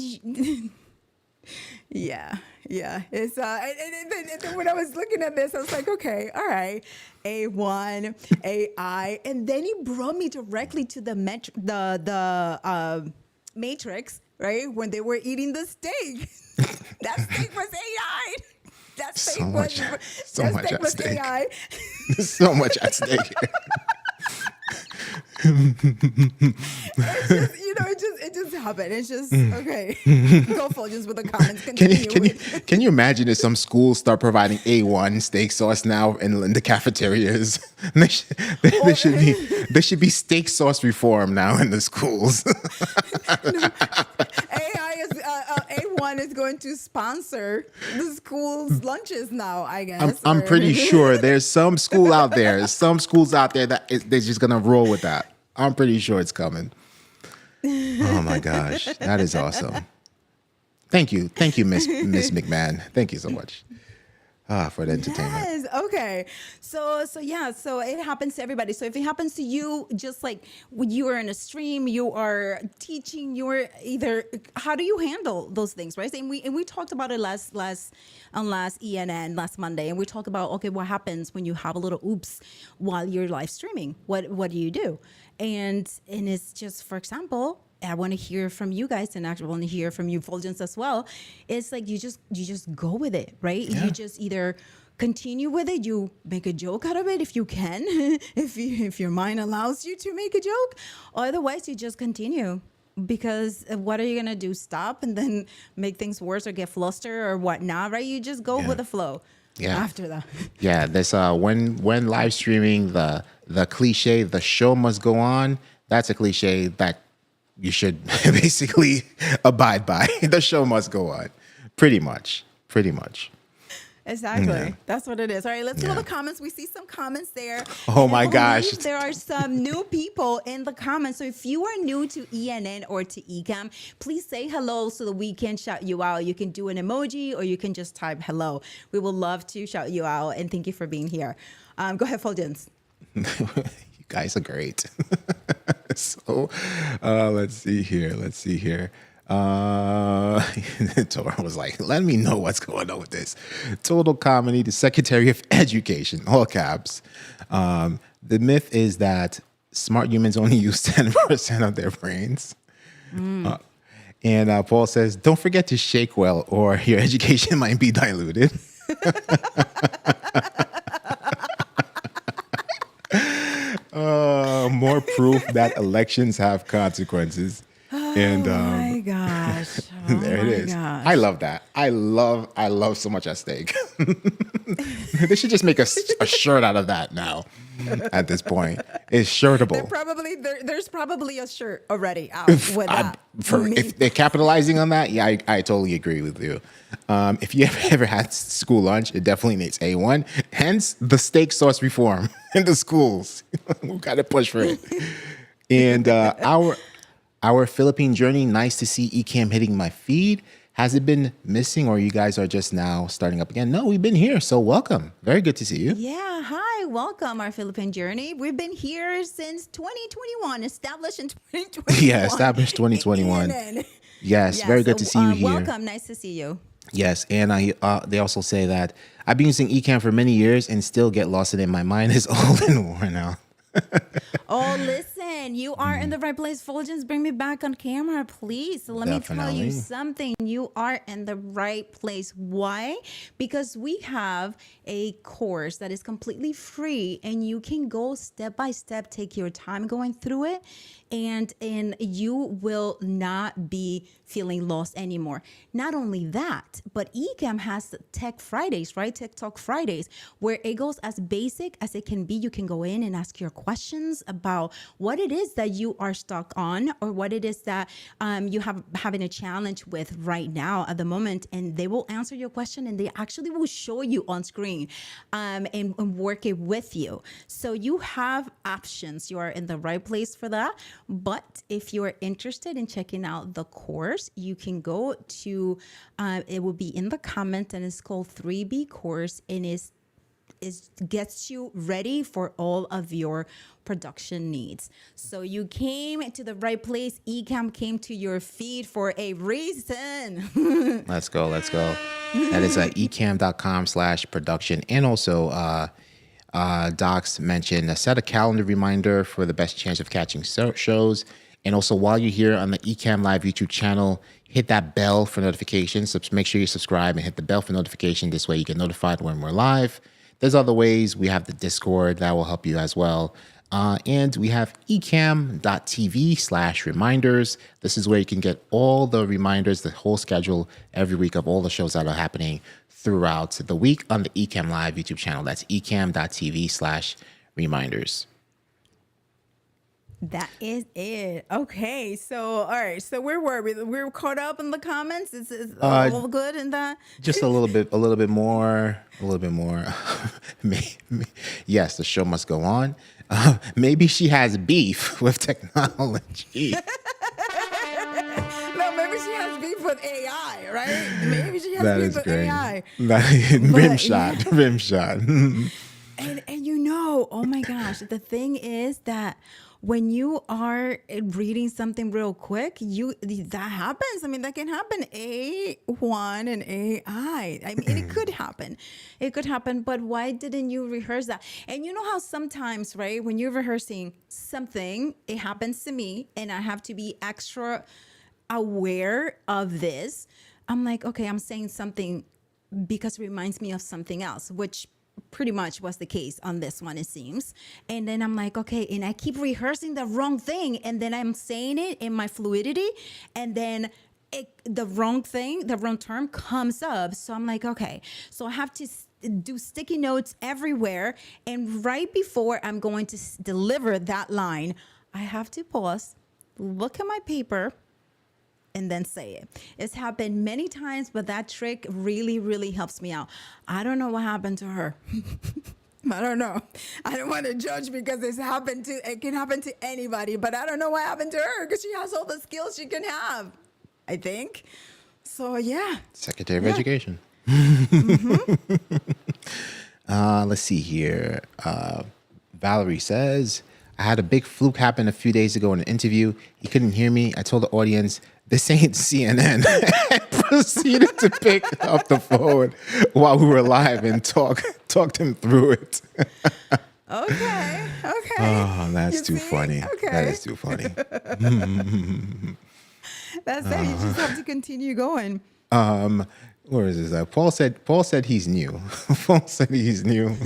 Speaker 1: yeah, yeah. It's and then when I was looking at this, I was like, okay, all right, A1, AI, and then he brought me directly to the Matrix, right? When they were eating the steak, that steak was AI. That steak
Speaker 2: So
Speaker 1: was
Speaker 2: much so
Speaker 1: that
Speaker 2: much
Speaker 1: steak
Speaker 2: at
Speaker 1: was
Speaker 2: stake.
Speaker 1: AI.
Speaker 2: So much at stake.
Speaker 1: It's just, it just happened. It's just okay. Go Fuljens with the comments. Continue.
Speaker 2: Can you imagine if some schools start providing A1 steak sauce now in the cafeterias? There should be steak sauce reform now in the schools.
Speaker 1: AI is A1 is going to sponsor the school's lunches now. I guess.
Speaker 2: I'm pretty sure there's some schools out there that they're just gonna roll with that. I'm pretty sure it's coming. Oh my gosh, that is awesome. Thank you, Miss McMahon. Thank you so much for the entertainment.
Speaker 1: Yes. Okay. So it happens to everybody. So if it happens to you, just like when you are in a stream, you are teaching, you're either, how do you handle those things, right? And we talked about it last ENN last Monday, and we talked about, okay, what happens when you have a little oops while you're live streaming? What do you do? And it's just, for example, I want to hear from you guys, and actually want to hear from you, Fuljens, as well. It's like you just go with it, right?
Speaker 2: Yeah.
Speaker 1: You just either continue with it, you make a joke out of it if you can, if your mind allows you to make a joke. Otherwise, you just continue. Because what are you gonna do? Stop and then make things worse or get flustered or whatnot, right? You just go with the flow.
Speaker 2: Yeah.
Speaker 1: After that.
Speaker 2: Yeah, this when live streaming, the cliche, the show must go on. That's a cliche that you should basically abide by. The show must go on. Pretty much.
Speaker 1: Exactly.
Speaker 2: Yeah.
Speaker 1: That's what it is. All right, let's go to
Speaker 2: Yeah.
Speaker 1: the comments. We see some comments there.
Speaker 2: Oh
Speaker 1: And I
Speaker 2: my gosh.
Speaker 1: believe there are some new people in the comments. So if you are new to ENN or to Ecamm, please say hello so that we can shout you out. You can do an emoji or you can just type hello. We would love to shout you out, and thank you for being here. Go ahead, Fuljens.
Speaker 2: You guys are great. So let's see here. Tora was like, let me know what's going on with this. Total comedy, the Secretary of Education, all caps. The myth is that smart humans only use 10% of their brains. And Paul says, don't forget to shake well or your education might be diluted. More proof that elections have consequences. And
Speaker 1: Oh my gosh. Oh
Speaker 2: there it
Speaker 1: my
Speaker 2: is.
Speaker 1: gosh.
Speaker 2: I love that. I love so much at stake. They should just make a shirt out of that now. At this point, it's shirtable.
Speaker 1: There's probably a shirt already out with that.
Speaker 2: If they're capitalizing on that, yeah, I totally agree with you. If you ever had school lunch, it definitely needs A1. Hence the steak sauce reform in the schools. We've got to push for it. And our Philippine journey, nice to see Ecamm hitting my feed. Has it been missing or you guys are just now starting up again? No, we've been here, so welcome. Very good to see you.
Speaker 1: Yeah, hi, welcome our Philippine journey. We've been here since 2021, established in 2021.
Speaker 2: Yeah, established 2021.
Speaker 1: ENN.
Speaker 2: Yes, very good to see you here.
Speaker 1: Welcome, nice to see you.
Speaker 2: Yes, and they also say that I've been using Ecamm for many years and still get lost in it. My mind is old and worn out.
Speaker 1: Oh, listen, again, you are in the right place. Fulgens, bring me back on camera, please. So let me tell you
Speaker 2: Definitely.
Speaker 1: something. You are in the right place. Why? Because we have a course that is completely free, and you can go step by step, take your time going through it, and you will not be feeling lost anymore. Not only that, but Ecamm has Tech Fridays, right? Tech Talk Fridays, where it goes as basic as it can be. You can go in and ask your questions about what it is that you are stuck on, or what it is that you have having a challenge with right now at the moment, and they will answer your question, and they actually will show you on screen and work it with you. So you have options. You are in the right place for that. But if you are interested in checking out the course, you can go to it will be in the comment, and it's called 3B course, and it gets you ready for all of your production needs. So you came to the right place. Ecamm came to your feed for a reason.
Speaker 2: Let's go. That is ecamm.com/production. And also, Docs mentioned set a calendar reminder for the best chance of catching shows. And also, while you're here on the Ecamm Live YouTube channel, hit that bell for notifications. So make sure you subscribe and hit the bell for notification. This way you get notified when we're live. There's other ways. We have the Discord that will help you as well. And we have ecamm.tv/reminders. This is where you can get all the reminders, the whole schedule every week of all the shows that are happening throughout the week on the Ecamm Live YouTube channel. That's ecamm.tv/reminders.
Speaker 1: That is it. Okay. So, all right. So where were we? We were caught up in the comments. Is all good in that?
Speaker 2: Just a little bit more. Yes, the show must go on. Maybe she has beef with technology.
Speaker 1: No, maybe she has beef with AI, right? Maybe she has
Speaker 2: That
Speaker 1: beef
Speaker 2: is
Speaker 1: with
Speaker 2: great.
Speaker 1: AI.
Speaker 2: Rim shot.
Speaker 1: And you know, oh my gosh, the thing is that when you are reading something real quick, that happens. I mean, that can happen. A1 and AI. I mean, it could happen. It could happen. But why didn't you rehearse that? And you know how sometimes, right, when you're rehearsing something, it happens to me, and I have to be extra aware of this. I'm like, okay, I'm saying something because it reminds me of something else, which pretty much was the case on this one, it seems. And then I'm like, okay, and I keep rehearsing the wrong thing, and then I'm saying it in my fluidity, and then the wrong term comes up. So I'm like, okay, so I have to do sticky notes everywhere, and right before I'm going to deliver that line, I have to pause, look at my paper, and then say it. It's happened many times, but that trick really, really helps me out. I don't know what happened to her. I don't know. I don't want to judge because it can happen to anybody, but I don't know what happened to her because she has all the skills she can have, I think. So, yeah.
Speaker 2: Secretary of Education. Let's see here. Valerie says, I had a big fluke happen a few days ago in an interview. He couldn't hear me. I told the audience, this ain't CNN. And proceeded to pick up the phone while we were live and talked him through it.
Speaker 1: Okay.
Speaker 2: Oh, that's too funny.
Speaker 1: Okay.
Speaker 2: That is too funny.
Speaker 1: That's it. You just have to continue going.
Speaker 2: Where is this? Paul said he's new. Paul said he's new.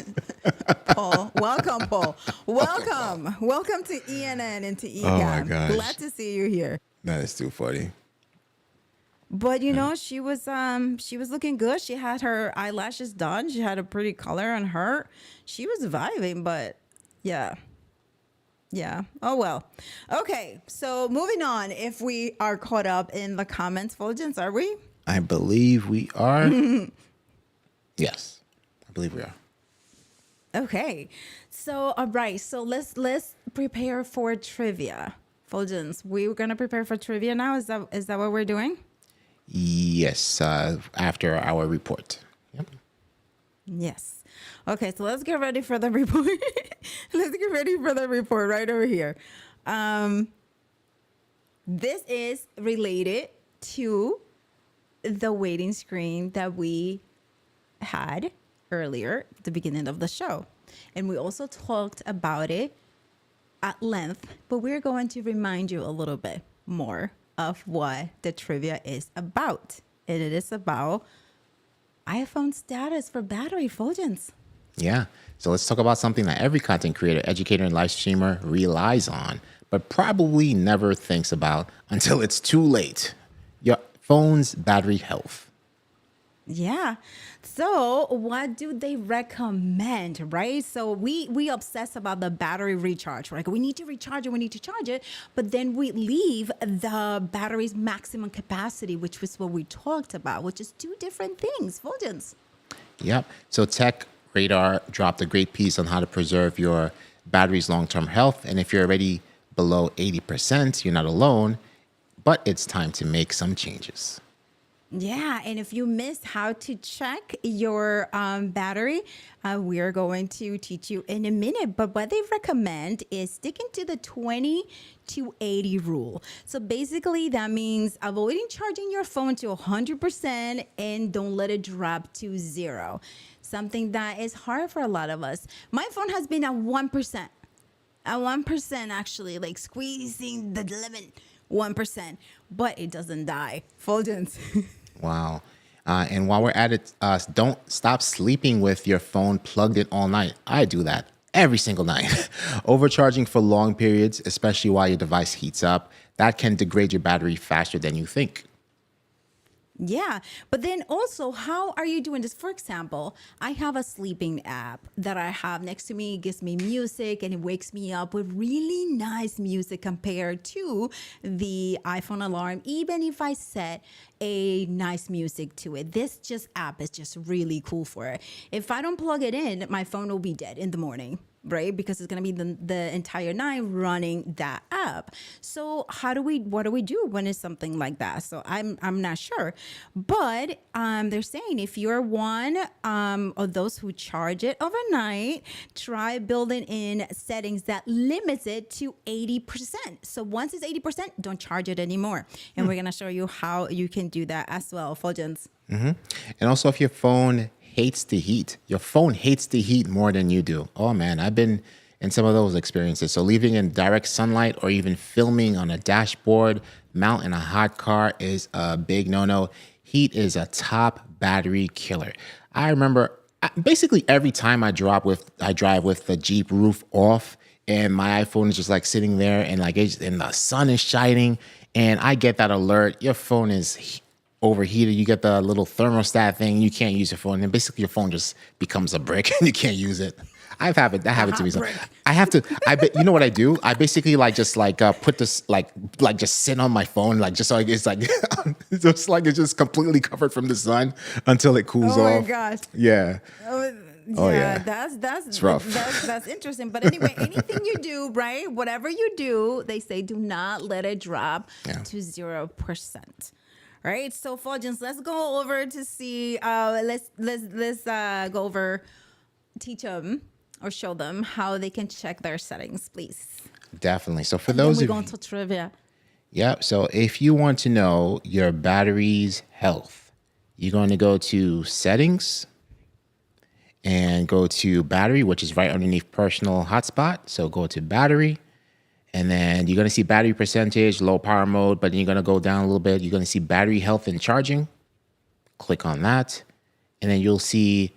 Speaker 1: Paul, welcome, Paul. Welcome to ENN and to Ecamm.
Speaker 2: Oh my gosh.
Speaker 1: Glad to see you here.
Speaker 2: That is too funny.
Speaker 1: But you know, she was looking good. She had her eyelashes done. She had a pretty color on her. She was vibing, but yeah. Oh well. Okay, so moving on. If we are caught up in the comments, Fulgens, are we?
Speaker 2: I believe we are. Yes, I believe we are.
Speaker 1: Okay, so all right. So let's prepare for trivia, Fulgens. We're gonna prepare for trivia now. Is that what we're doing?
Speaker 2: Yes, after our report. Yep.
Speaker 1: Yes. Okay, so let's get ready for the report. Let's get ready for the report right over here. This is related to the waiting screen that we had earlier at the beginning of the show. And we also talked about it at length, but we're going to remind you a little bit more of what the trivia is about. And it is about iPhone status for battery, Fulgens.
Speaker 2: Yeah. So let's talk about something that every content creator, educator, and live streamer relies on, but probably never thinks about until it's too late. Your phone's battery health.
Speaker 1: Yeah. So what do they recommend, right? So we obsess about the battery recharge, right? We need to recharge it, we need to charge it, but then we leave the battery's maximum capacity, which was what we talked about, which is two different things. Fulgens.
Speaker 2: Yep. So Tech Radar dropped a great piece on how to preserve your battery's long-term health. And if you're already below 80%, you're not alone, but it's time to make some changes.
Speaker 1: Yeah, and if you missed how to check your battery, we're going to teach you in a minute. But what they recommend is sticking to the 20 to 80 rule. So basically, that means avoiding charging your phone to 100% and don't let it drop to zero. Something that is hard for a lot of us. My phone has been at 1%. At 1%, actually, like squeezing the lemon. 1%, but it doesn't die. Fulgens.
Speaker 2: Wow. And while we're at it, don't stop sleeping with your phone plugged in all night. I do that every single night. Overcharging for long periods, especially while your device heats up, that can degrade your battery faster than you think.
Speaker 1: Yeah, but then also, how are you doing this? For example, I have a sleeping app that I have next to me. It gives me music and it wakes me up with really nice music compared to the iPhone alarm, even if I set a nice music to it. This just app is just really cool for it. If I don't plug it in, my phone will be dead in the morning, right? Because it's going to be the entire night running that app. So what do we do when it's something like that? So I'm not sure, but they're saying if you're one of those who charge it overnight, try building in settings that limits it to 80%. So once it's 80%, don't charge it anymore. And we're going to show you how you can do that as well, Fulgens.
Speaker 2: And also, if your phone hates the heat, your phone hates the heat more than you do. Oh man, I've been in some of those experiences. So leaving in direct sunlight or even filming on a dashboard mount in a hot car is a big no-no. Heat is a top battery killer. I remember basically every time I drive with the Jeep roof off and my iPhone is just like sitting there and and the sun is shining and I get that alert. Your phone is overheated. You get the little thermostat thing. You can't use your phone, and basically your phone just becomes a brick, and you can't use it. That happened to me. I have to. You know what I do? I basically put this just sit on my phone just so it's just it's just completely covered from the sun until it cools off.
Speaker 1: Oh my gosh.
Speaker 2: Yeah.
Speaker 1: Oh yeah, that's
Speaker 2: rough.
Speaker 1: That's interesting. But anyway, anything you do, right? Whatever you do, they say do not let it drop to 0%. Right, so Fulgens, let's go over to see. Let's go over, teach them or show them how they can check their settings, please.
Speaker 2: Definitely. So for
Speaker 1: And
Speaker 2: those
Speaker 1: then
Speaker 2: of
Speaker 1: we're going to trivia.
Speaker 2: yeah, so if you want to know your battery's health, you're going to go to settings and go to battery, which is right underneath personal hotspot. So go to battery. And then you're going to see battery percentage, low power mode, but then you're going to go down a little bit. You're going to see battery health and charging. Click on that. And then you'll see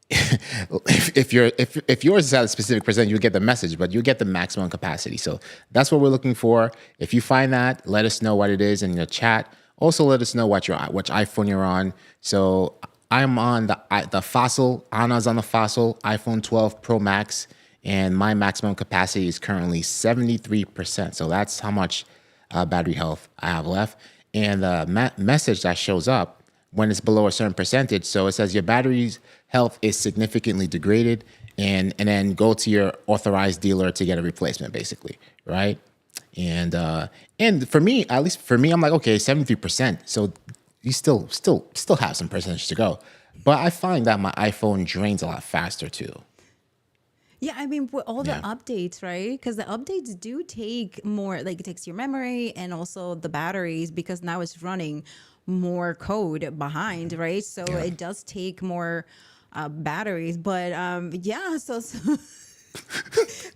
Speaker 2: if yours is at a specific percent, you'll get the message, but you'll get the maximum capacity. So that's what we're looking for. If you find that, let us know what it is in your chat. Also, let us know which iPhone you're on. So I'm on the Fossil. Anna's on the Fossil iPhone 12 Pro Max. And my maximum capacity is currently 73%. So that's how much battery health I have left. And the message that shows up when it's below a certain percentage, so it says your battery's health is significantly degraded, and then go to your authorized dealer to get a replacement, basically, right? And for me, at least for me, I'm like, okay, 73%. So you still have some percentage to go. But I find that my iPhone drains a lot faster too.
Speaker 1: Yeah, I mean, with all the updates, right? Because the updates do take more, like it takes your memory and also the batteries because now it's running more code behind, right? So it does take more batteries. But yeah, so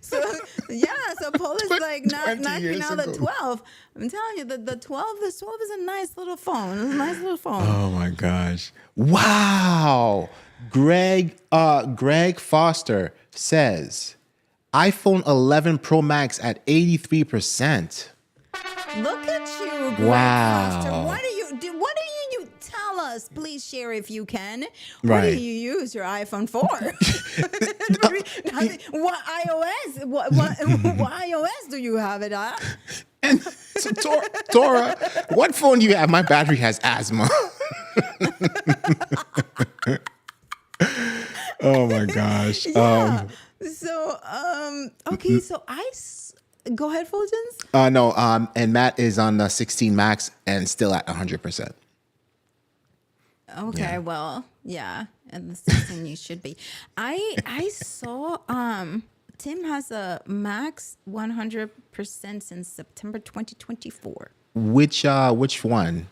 Speaker 1: So yeah, so Paul is like
Speaker 2: 20
Speaker 1: knocking
Speaker 2: years
Speaker 1: out the
Speaker 2: ago.
Speaker 1: 12. I'm telling you, the 12 is a nice little phone. It's a nice little phone.
Speaker 2: Oh my gosh. Wow. Greg Foster says iPhone 11 Pro Max at 83%.
Speaker 1: Look at you, Greg Foster.
Speaker 2: Wow.
Speaker 1: What do you tell us? Please share if you can. What do
Speaker 2: Right.
Speaker 1: you use your iPhone for? What iOS? What iOS do you have it at?
Speaker 2: And so Tora, what phone do you have? My battery has asthma. Oh my gosh.
Speaker 1: Yeah. So okay. So go ahead, Fulgens.
Speaker 2: No. And Matt is on the 16 Max and still at 100%.
Speaker 1: Okay,
Speaker 2: Yeah.
Speaker 1: well, yeah, and the 16 you should be. I saw Tim has a max 100% since September 2024.
Speaker 2: Which one?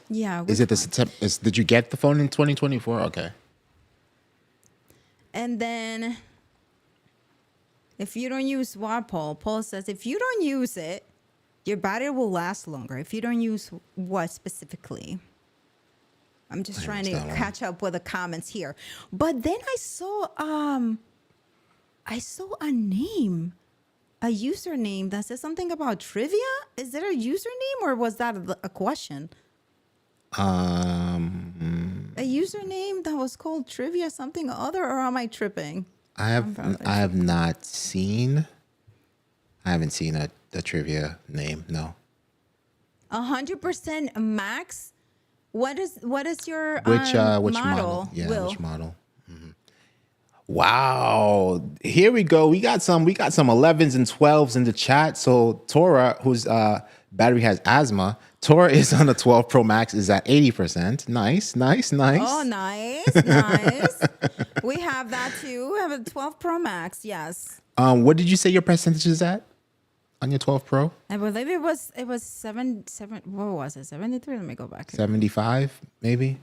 Speaker 1: Yeah,
Speaker 2: Is it the September? Did you get the phone in 2024? Okay.
Speaker 1: And then if you don't use Paul says if you don't use it, your battery will last longer. If you don't use what specifically? I'm just trying to catch up with the comments here. But then I saw a name, a username that says something about trivia. Is it a username or was that a question? A username that was called trivia something other, or am I tripping?
Speaker 2: I haven't seen a trivia name. No.
Speaker 1: 100% max. What is your
Speaker 2: Which
Speaker 1: model?
Speaker 2: Yeah,
Speaker 1: Will?
Speaker 2: which model? Wow. Here we go. We got some 11s and 12s in the chat. So Tora, whose battery has asthma, Tora is on the 12 Pro Max, is at 80%. Nice.
Speaker 1: Oh, nice. We have that too. We have a 12 Pro Max. Yes.
Speaker 2: What did you say your percentage is at on your 12 Pro?
Speaker 1: I believe it was 7. What was it? 73. Let me go back.
Speaker 2: 75, maybe.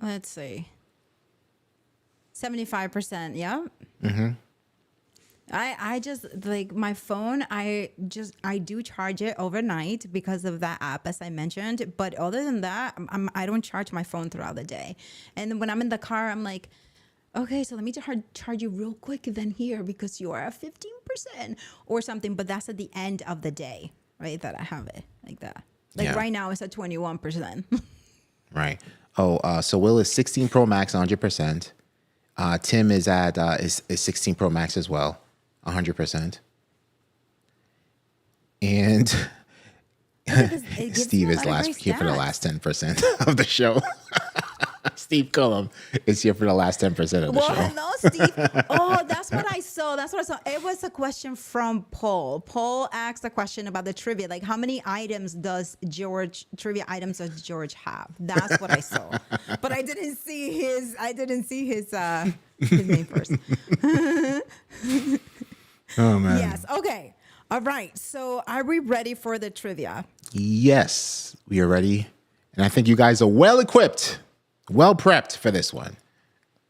Speaker 1: Let's see. 75%. Yeah.
Speaker 2: Mm-hmm.
Speaker 1: I just like my phone. I do charge it overnight because of that app, as I mentioned. But other than that, I don't charge my phone throughout the day. And then when I'm in the car, I'm like, okay, so let me charge you real quick then here because you are at 15% or something. But that's at the end of the day, right? That I have it like that. Like right now, it's at 21%.
Speaker 2: Right. So Will is 16 Pro Max, 100%. Tim is at is 16 Pro Max as well, 100%. And Steve is here for the last 10% of the show. Steve Cullum is here for the last 10% of the show.
Speaker 1: Hello, Steve. Oh, that's what I saw. It was a question from Paul. Paul asked a question about the trivia. Like, how many trivia items does George have? That's what I saw. But I didn't see his name first.
Speaker 2: Oh, man.
Speaker 1: Yes. Okay. All right. So are we ready for the trivia?
Speaker 2: Yes, we are ready. And I think you guys are well equipped, well prepped for this one.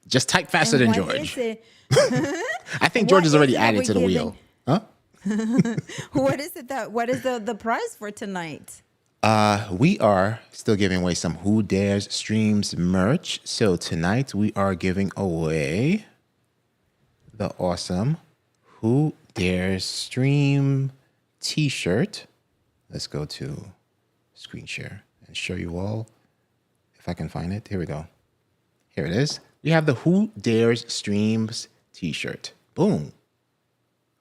Speaker 2: Just type faster than George. I think George is already added to the wheel. Huh?
Speaker 1: What is the prize for tonight?
Speaker 2: We are still giving away some Who Dares Streams merch. So tonight we are giving away the awesome Who Dares Stream t-shirt. Let's go to screen share and show you all if I can find it. Here we go. Here it is. We have the Who Dares Streams t-shirt. Boom.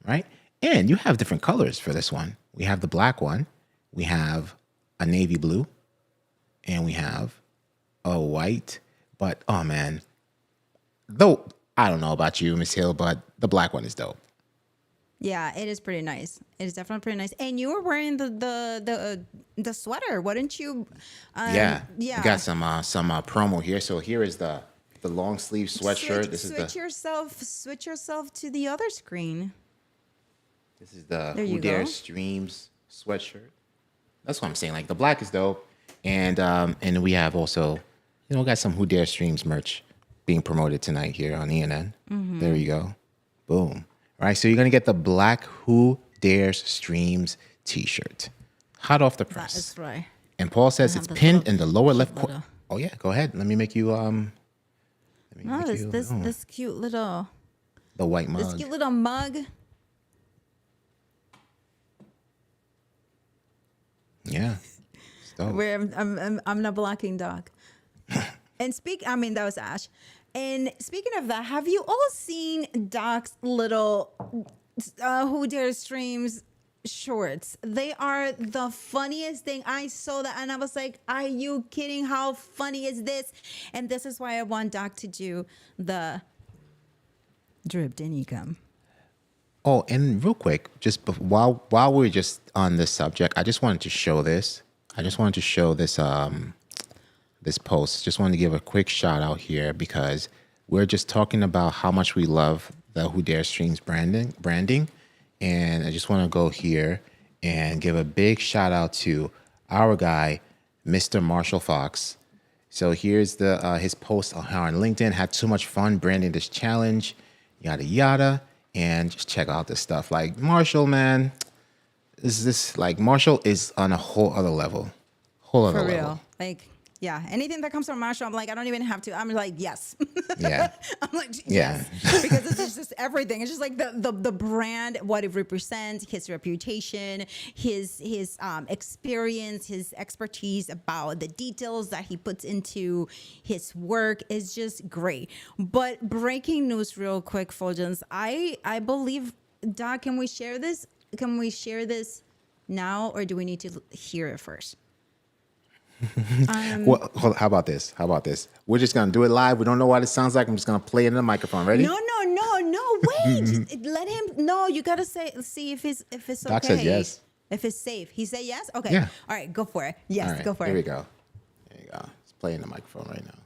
Speaker 2: Right? And you have different colors for this one. We have the black one. We have a navy blue. And we have a white. But, oh, man. Though, I don't know about you, Miss Hill, but the black one is dope.
Speaker 1: Yeah, it is pretty nice. It is definitely pretty nice. And you were wearing the sweater, wouldn't you?
Speaker 2: Yeah. We got some promo here. So here is the long sleeve sweatshirt.
Speaker 1: Switch yourself to the other screen.
Speaker 2: This is the Who Dares Streams sweatshirt. That's what I'm saying. Like the black is dope, and we have also, got some Who Dares Streams merch being promoted tonight here on ENN. Mm-hmm. There you go. Boom. All right. So you're going to get the black Who Dares Streams t-shirt. Hot off the press.
Speaker 1: That is right.
Speaker 2: And Paul says it's pinned in the lower left corner.
Speaker 1: little-
Speaker 2: Oh yeah, go ahead. Let me make you
Speaker 1: No, this cute little
Speaker 2: the white mug.
Speaker 1: this cute little mug.
Speaker 2: Yeah.
Speaker 1: Where I'm not blocking Doc. And that was Ash. And speaking of that, have you all seen Doc's little Who Dares Streams shorts? They are the funniest thing. I saw that and I was like, are you kidding? How funny is this? And this is why I want Doc to do the dripped in Ecamm.
Speaker 2: Oh, and real quick, just while we're just on this subject, I just wanted to show this. This post. Just wanted to give a quick shout out here because we're just talking about how much we love the Who Dare Streams branding. And I just want to go here and give a big shout out to our guy, Mr. Marshall Fox. So here's his post on how on LinkedIn had too much fun branding this challenge, yada yada, and just check out this stuff. Like Marshall, man, Marshall is on a whole other level,
Speaker 1: For real. Like, yeah, anything that comes from Marshall, I'm like, I don't even have to. I'm like, yes.
Speaker 2: Yeah.
Speaker 1: I'm like, yes. Because this is just everything. It's just like the brand, what it represents, his reputation, his experience, his expertise about the details that he puts into his work is just great. But breaking news real quick, Fuljens, I believe, Doc, can we share this? Can we share this now, or do we need to hear it first?
Speaker 2: Well, how about this? We're just gonna do it live. We don't know what it sounds like. I'm just gonna play it in the microphone. Ready?
Speaker 1: No. Wait. Let him. No, you gotta see if it's okay.
Speaker 2: Doc says yes.
Speaker 1: If it's safe. He said yes. Okay.
Speaker 2: Yeah.
Speaker 1: All right. Go for it. Yes.
Speaker 2: All right,
Speaker 1: go for
Speaker 2: here
Speaker 1: it.
Speaker 2: we go. There you go. Let's play in the microphone right now.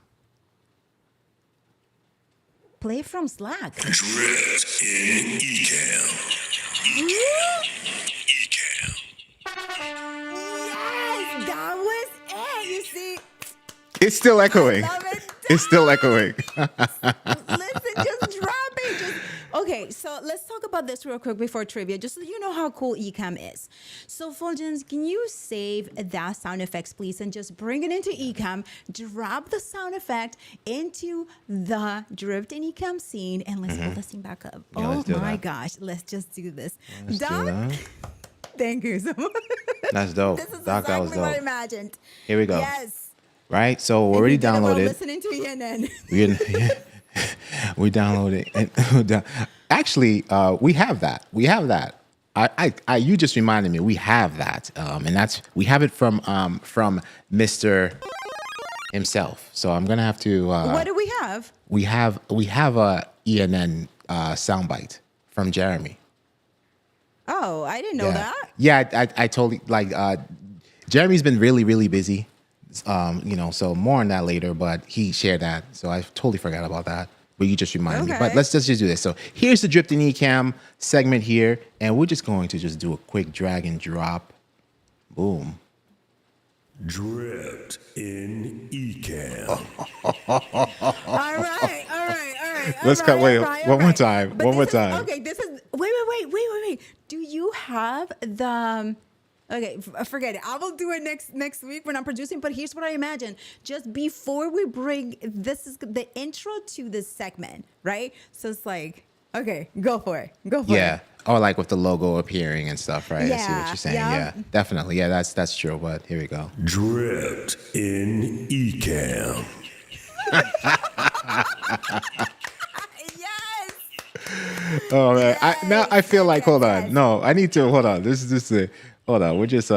Speaker 1: Play from Slack.
Speaker 3: Drift in Ecamm.
Speaker 1: Yes, that was it. You see,
Speaker 2: It's still echoing.
Speaker 1: love it.
Speaker 2: It's still echoing.
Speaker 1: Listen, just drop it. Okay, so let's talk about this real quick before trivia, just so you know how cool Ecamm is. So, Fuljens, can you save that sound effects, please, and just bring it into Ecamm, drop the sound effect into the Drift in Ecamm scene, and let's pull this thing back up.
Speaker 2: Yeah,
Speaker 1: oh
Speaker 2: let's do
Speaker 1: my
Speaker 2: that.
Speaker 1: gosh, let's just do this.
Speaker 2: Let's do
Speaker 1: Doc,
Speaker 2: that.
Speaker 1: thank you so much.
Speaker 2: That's dope.
Speaker 1: This is
Speaker 2: Doc, that was
Speaker 1: exactly what I
Speaker 2: dope.
Speaker 1: imagined.
Speaker 2: Here we go.
Speaker 1: Yes.
Speaker 2: Right? So we
Speaker 1: And
Speaker 2: already
Speaker 1: you did it while
Speaker 2: downloaded.
Speaker 1: listening to ENN.
Speaker 2: We downloaded. Actually, we have that. You just reminded me. We have that, and we have it from Mr. himself. So I'm gonna have to.
Speaker 1: What do we have?
Speaker 2: We have a ENN soundbite from Jeremy.
Speaker 1: Oh, I didn't know that.
Speaker 2: Yeah, I totally Jeremy's been really, really busy. So more on that later, but he shared that. So I totally forgot about that. But you just reminded me. But let's just do this. So here's the Drift in Ecamm segment here, and we're just going to just do a quick drag and drop. Boom.
Speaker 3: Drift in Ecamm.
Speaker 1: All right.
Speaker 2: Let's cut. Wait, one more time.
Speaker 1: But
Speaker 2: One more
Speaker 1: this is-
Speaker 2: time.
Speaker 1: Okay, this is. Wait. Do you have the? Okay, forget it. I will do it next week when I'm producing. But here's what I imagine: just before we bring this is the intro to this segment, right? So it's like, okay, go for it.
Speaker 2: Yeah. Or like with the logo appearing and stuff, right? I see what
Speaker 1: Yeah,
Speaker 2: you're saying.
Speaker 1: yeah.
Speaker 2: Yeah, definitely. Yeah, that's true. But here we go.
Speaker 3: Drift in Ecamm.
Speaker 1: Yes.
Speaker 2: Oh man, I feel like hold on.
Speaker 1: yes.
Speaker 2: No, I need to hold on. This is just a hold on. We're just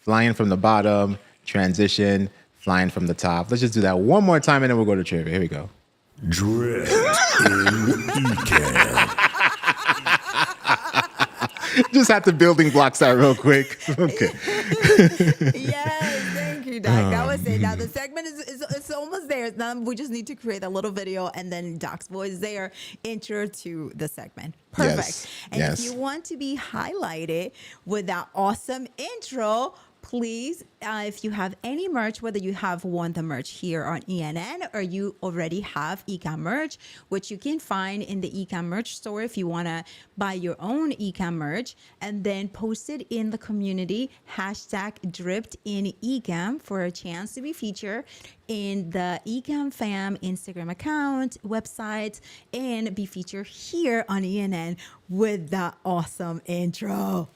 Speaker 2: flying from the bottom, transition, flying from the top. Let's just do that one more time, and then we'll go to trivia. Here we go.
Speaker 3: Drift in Ecamm.
Speaker 2: Just had the building blocks out real quick. Okay.
Speaker 1: Yes, thank you, Doc. That was it. Now the segment is it's almost there. Now we just need to create a little video, and then Doc's voice there, intro to the segment. Perfect.
Speaker 2: Yes,
Speaker 1: And
Speaker 2: yes.
Speaker 1: if you want to be highlighted with that awesome intro, please, if you have any merch, whether you have won the merch here on ENN or you already have Ecamm merch, which you can find in the Ecamm merch store if you want to buy your own Ecamm merch, and then post it in the community, #dripped in Ecamm for a chance to be featured in the Ecamm Fam Instagram account, website, and be featured here on ENN with that awesome intro.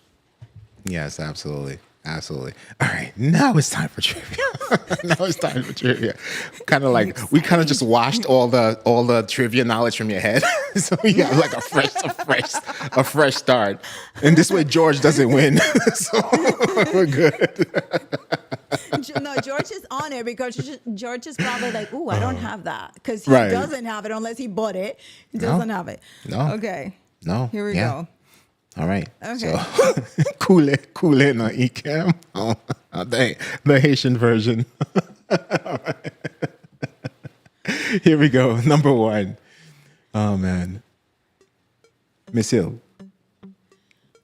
Speaker 2: Yes, absolutely. Absolutely. All right, now it's time for trivia. Now it's time for trivia. Kind of like we kind of just washed all the trivia knowledge from your head, so we got like a fresh start. And this way, George doesn't win, so we're good.
Speaker 1: No, George is on it because George is probably like, "Ooh, I don't have that," because he
Speaker 2: Right.
Speaker 1: doesn't have it unless he bought it. He doesn't have it.
Speaker 2: No.
Speaker 1: Okay.
Speaker 2: No.
Speaker 1: Here we
Speaker 2: Yeah.
Speaker 1: go.
Speaker 2: All right.
Speaker 1: Okay.
Speaker 2: So cool it on Ecamm. Oh, the Haitian version. All right. Here we go. Number 1. Oh man. Miss Hill.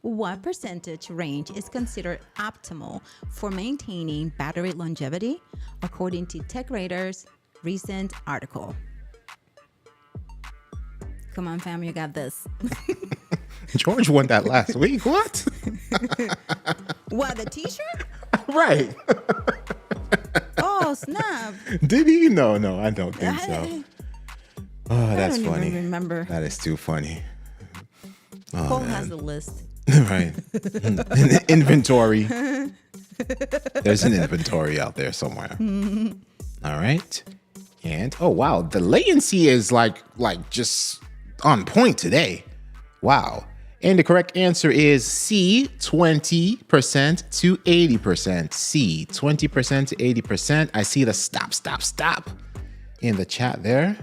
Speaker 1: What percentage range is considered optimal for maintaining battery longevity, according to TechRadar's recent article? Come on, fam, you got this.
Speaker 2: George won that last week. What?
Speaker 1: What, the T-shirt?
Speaker 2: Right.
Speaker 1: Oh, snap!
Speaker 2: Did he? No, I don't think so. Oh, that's
Speaker 1: I don't
Speaker 2: funny.
Speaker 1: even remember.
Speaker 2: That is too funny.
Speaker 1: Cole has the list.
Speaker 2: Right. Inventory. There's an inventory out there somewhere. All right. And oh wow, the latency is like just on point today. Wow. And the correct answer is C, 20% to 80%. C, 20% to 80%. I see the stop in the chat there.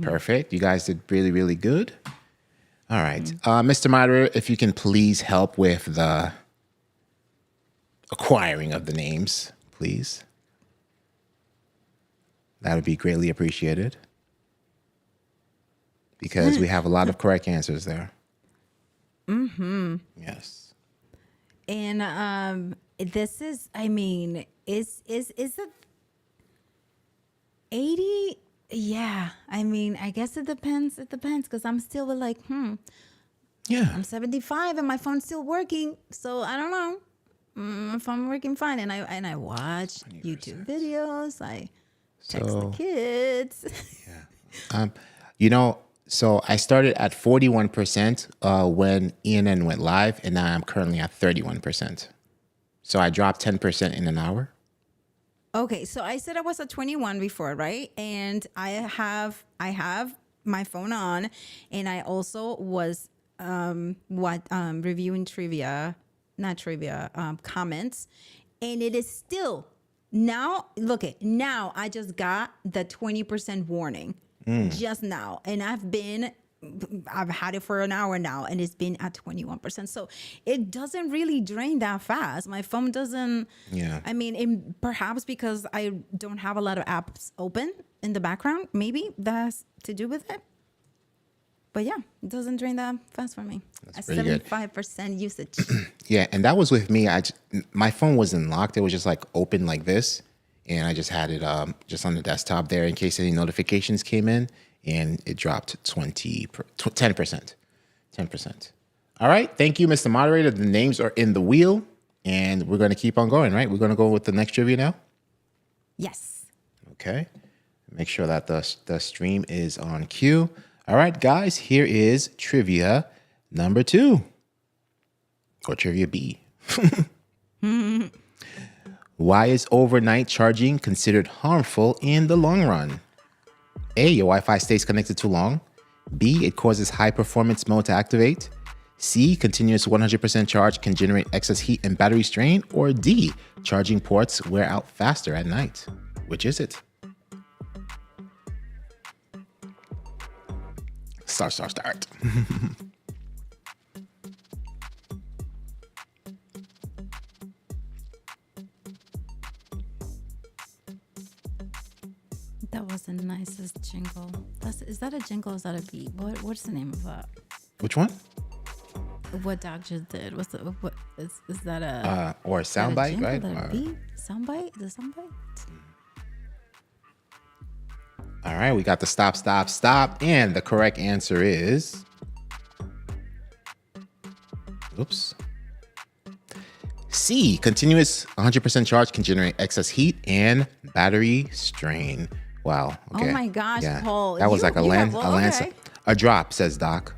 Speaker 2: Perfect. You guys did really, really good. All right. Mr. Moderator, if you can please help with the acquiring of the names, please. That would be greatly appreciated. Because we have a lot of correct answers there. Mm-hmm. Yes.
Speaker 1: And this is, I mean, is it 80? Yeah. I mean, I guess it depends. It depends because I'm still like,
Speaker 2: Yeah.
Speaker 1: I'm 75 and my phone's still working. So I don't know. My phone working fine. And I watch
Speaker 2: 20%.
Speaker 1: YouTube videos. I text the kids.
Speaker 2: So I started at 41% when ENN went live, and now I'm currently at 31%. So I dropped 10% in an hour.
Speaker 1: Okay, so I said I was at 21 before, right? And I have my phone on, and I also was reviewing comments, and it is still now. Look at now. I just got the 20% warning just now, and I've had it for an hour now, and it's been at 21%. So it doesn't really drain that fast. My phone doesn't.
Speaker 2: Yeah.
Speaker 1: I mean, perhaps because I don't have a lot of apps open in the background. Maybe that's to do with it. But yeah, it doesn't drain that fast for me.
Speaker 2: That's pretty good.
Speaker 1: 75% usage.
Speaker 2: Yeah, and that was with me. My phone wasn't locked. It was just like open like this, and I just had it just on the desktop there in case any notifications came in, and it dropped 10%. 10%. All right, thank you, Mr. Moderator. The names are in the wheel, and we're going to keep on going, right? We're going to go with the next trivia now?
Speaker 1: Yes.
Speaker 2: Okay. Make sure that the stream is on cue. All right, guys, here is trivia number 2, or trivia B. Why is overnight charging considered harmful in the long run? A, your Wi-Fi stays connected too long. B, it causes high performance mode to activate. C, continuous 100% charge can generate excess heat and battery strain. Or D, charging ports wear out faster at night. Which is it? Start.
Speaker 1: That was the nicest jingle. Is that a jingle or is that a beat? What's the name of that?
Speaker 2: Which one?
Speaker 1: what Doc just did. What is that a
Speaker 2: or a soundbite, right?
Speaker 1: Or beat? Soundbite? Is it soundbite?
Speaker 2: All right, we got the stop, stop, stop, and the correct answer is. Oops. C. Continuous 100% charge can generate excess heat and battery strain. Wow. Okay.
Speaker 1: Oh my gosh, Paul.
Speaker 2: That was like
Speaker 1: okay.
Speaker 2: A drop, says Doc.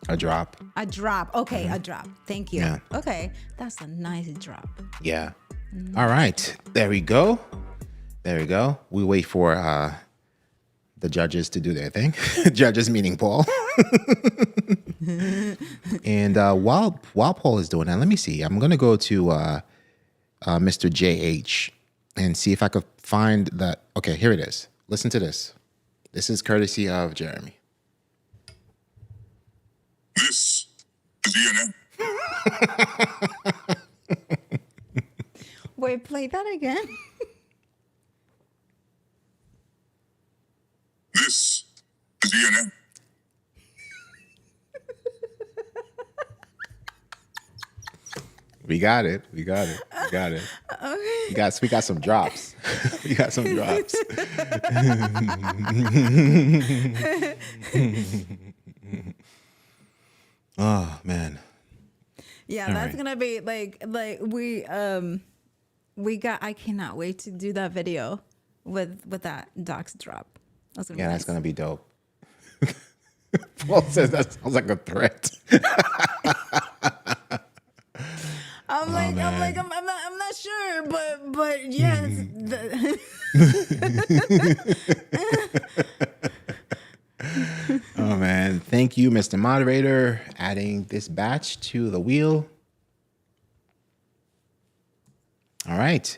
Speaker 2: A drop.
Speaker 1: A drop. Okay, a drop. Thank you.
Speaker 2: Yeah.
Speaker 1: Okay, that's a nice drop.
Speaker 2: Yeah. All right. There we go. There we go. We wait for the judges to do their thing. Judges meaning Paul. And while Paul is doing that, let me see. I'm gonna go to Mr. JH and see if I could find the. Okay, here it is. Listen to this. This is courtesy of Jeremy.
Speaker 4: This is ENM.
Speaker 1: Wait, play that again.
Speaker 4: This is ENM.
Speaker 2: We got it. We got it. We got some drops. We got some drops. Oh man.
Speaker 1: Yeah,
Speaker 2: All
Speaker 1: that's
Speaker 2: right.
Speaker 1: gonna be like we got. I cannot wait to do that video with that Doc's drop. That's gonna be
Speaker 2: Yeah,
Speaker 1: nice.
Speaker 2: that's gonna be dope. Paul says that sounds like a threat.
Speaker 1: I'm not sure, but yes.
Speaker 2: Oh man, thank you, Mr. Moderator, adding this batch to the wheel. All right,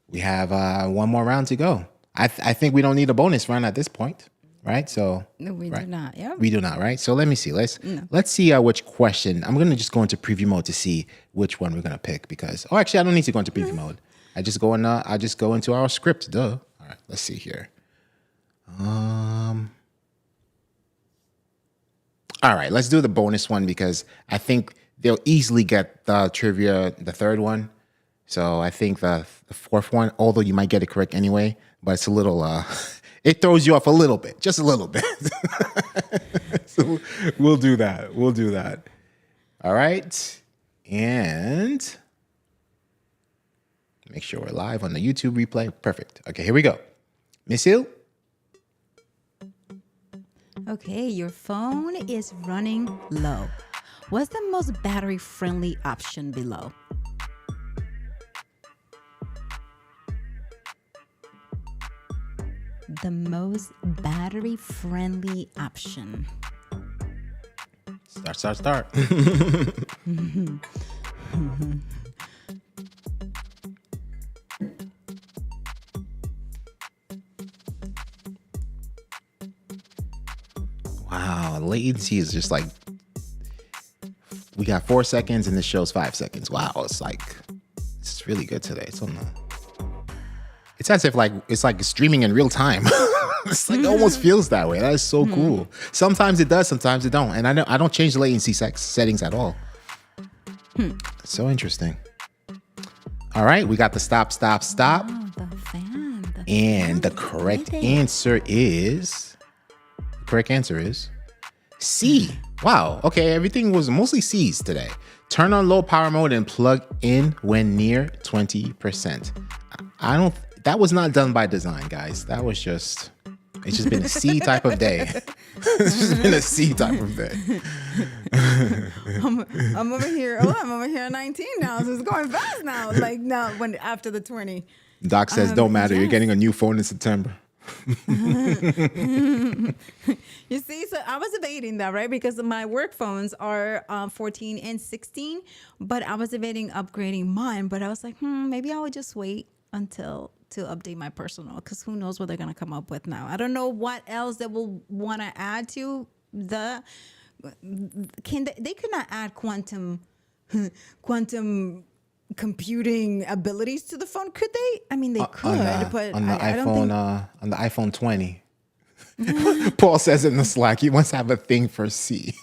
Speaker 2: we have one more round to go. I think we don't need a bonus round at this point, right? So
Speaker 1: No, we do not. Yeah.
Speaker 2: we do not, right? So let me see. Let's see which question. I'm gonna just go into preview mode to see which one we're gonna pick because. Oh, actually, I don't need to go into preview mode. I just go into our script. Duh. All right. Let's see here. All right. Let's do the bonus one because I think they'll easily get the trivia, the third one. So I think the fourth one, although you might get it correct anyway, but it's a little. It throws you off a little bit, just a little bit. So we'll do that. All right. And make sure we're live on the YouTube replay. Perfect. Okay, here we go. Miss Hill?
Speaker 1: Okay, your phone is running low. What's the most battery-friendly option below? The most battery-friendly option.
Speaker 2: Start. Wow, latency is just like we got 4 seconds and this shows 5 seconds. Wow, it's really good today. It's as if it's like streaming in real time. It's like it almost feels that way. That is so cool. Sometimes it does, sometimes it don't. And I don't change the latency settings at all. It's so interesting. All right, we got the stop.
Speaker 1: Oh, the fan.
Speaker 2: And the correct answer is C. Wow. Okay, everything was mostly C's today. Turn on low power mode and plug in when near 20%. That was not done by design, guys. It's just been a C type of day. It's just been a C type of day.
Speaker 1: I'm over here. Oh, I'm over here at 19 now, so it's going fast now. Like now, after the 20.
Speaker 2: Doc says, don't matter.
Speaker 1: Yes.
Speaker 2: You're getting a new phone in September.
Speaker 1: You see, so I was debating that, right? Because my work phones are 14 and 16, but I was debating upgrading mine. But I was like, maybe I would just wait to update my personal, because who knows what they're gonna come up with now. I don't know what else they will want to add to the. They could not add quantum computing abilities to the phone, could they? I mean, they could, but
Speaker 2: on the
Speaker 1: I don't think.
Speaker 2: On the iPhone 20. Paul says in the Slack he wants to have a thing for C.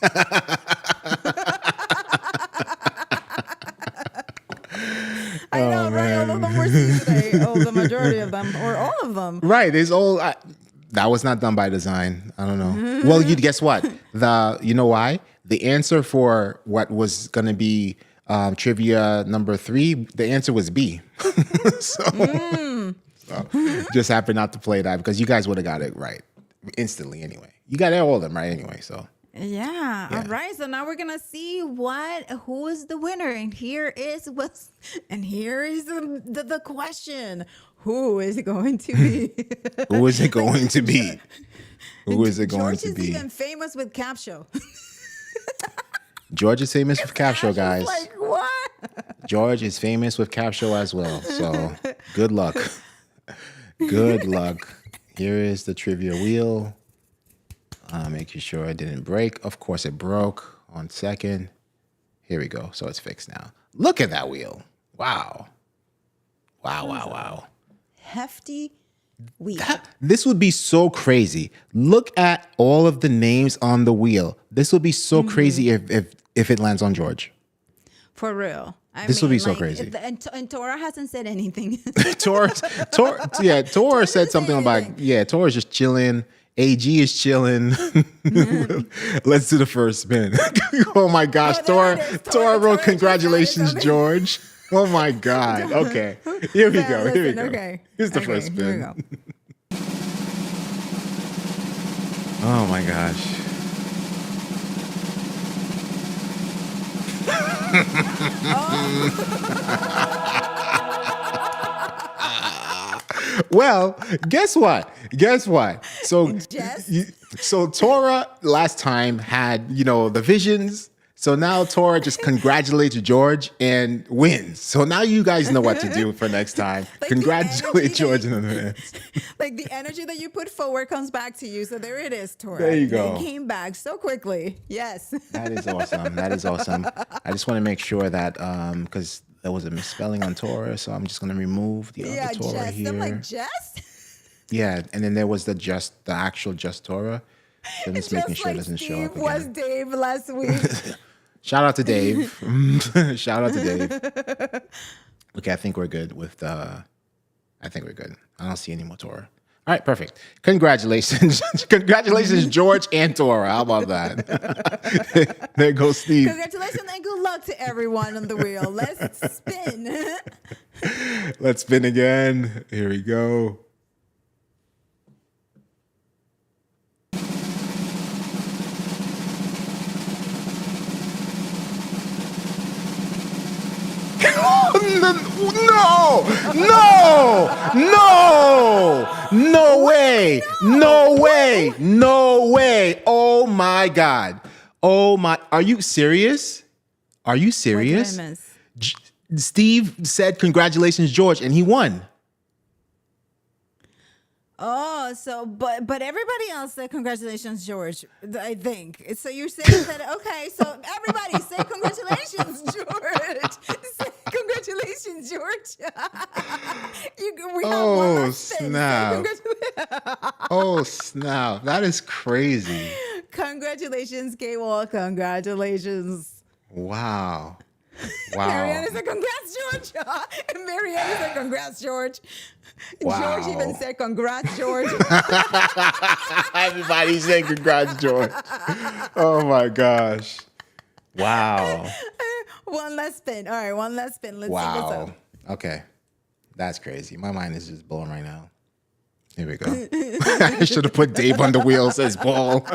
Speaker 1: I know, right? All of them were C today. Oh, the majority of them, or all of them.
Speaker 2: Right. It's all that was not done by design. I don't know. Well, you guess what? You know why? The answer for what was going to be trivia number 3, the answer was B. so just happened not to play that because you guys would have got it right instantly anyway. You got all of them right anyway. So
Speaker 1: Yeah. All right. So now we're gonna see who is the winner, and here is the question: who is it going to be?
Speaker 2: who is it going to be? Who is it going
Speaker 1: George
Speaker 2: to
Speaker 1: is
Speaker 2: be?
Speaker 1: even famous with Cap Show.
Speaker 2: George is famous with Cap Show,
Speaker 1: Ash is
Speaker 2: guys.
Speaker 1: like what?
Speaker 2: George is famous with Cap Show as well. So good luck. Good luck. Here is the trivia wheel. Making sure it didn't break. Of course, it broke on second. Here we go. So it's fixed now. Look at that wheel. Wow. Wow.
Speaker 1: Hefty wheel.
Speaker 2: This would be so crazy. Look at all of the names on the wheel. This would be so crazy if it lands on George.
Speaker 1: For real.
Speaker 2: This would be so crazy.
Speaker 1: And Tora hasn't said anything.
Speaker 2: Tor said something about, Tor is just chilling. AG is chilling. Let's do the first spin. Oh my gosh, Tor wrote congratulations, George. Oh my God. Okay. Here we go.
Speaker 1: Okay.
Speaker 2: Here's the first spin.
Speaker 1: Here we go.
Speaker 2: Oh my gosh. Well, guess what? So,
Speaker 1: Jess?
Speaker 2: so Tora last time had, the visions. So now Tora just congratulates George and wins. So now you guys know what to do for next time.
Speaker 1: Like
Speaker 2: Congratulate George in advance.
Speaker 1: Like the energy that you put forward comes back to you. So there it is, Tora.
Speaker 2: There you go.
Speaker 1: It came back so quickly. Yes.
Speaker 2: That is awesome. I just want to make sure that because there was a misspelling on Tora, so I'm just going to remove the other Tora
Speaker 1: Jess.
Speaker 2: here.
Speaker 1: I'm like, Jess?
Speaker 2: Yeah, and then there was the actual just Tora. So I'm just making sure it doesn't show up
Speaker 1: Steve was
Speaker 2: again.
Speaker 1: Dave last week.
Speaker 2: Shout out to Dave. Shout out to Dave. Okay, I think we're good with I think we're good. I don't see any more Tora. All right, perfect. Congratulations. Congratulations, George and Tora. How about that? There goes Steve.
Speaker 1: Congratulations and good luck to everyone on the wheel. Let's spin.
Speaker 2: Let's spin again. Here we go. No way. Oh my God. Are you serious?
Speaker 1: What did I miss?
Speaker 2: Steve said congratulations, George, and he won.
Speaker 1: Oh, so but everybody else said congratulations, George. I think so. You're saying that okay? So everybody say congratulations, George. Say congratulations, George. We have one last thing.
Speaker 2: Snap! Oh snap! That is crazy.
Speaker 1: Congratulations, K-Wall. Congratulations.
Speaker 2: Wow.
Speaker 1: Marianne said, congrats, George. And Marianne said, congrats, George.
Speaker 2: Wow.
Speaker 1: George even said, congrats, George.
Speaker 2: Everybody said congrats, George. Oh my gosh. Wow.
Speaker 1: One last spin. All right, one last spin. Let's see what's
Speaker 2: Wow.
Speaker 1: up.
Speaker 2: Okay. That's crazy. My mind is just blown right now. Here we go. I should have put Dave on the wheel, says Paul.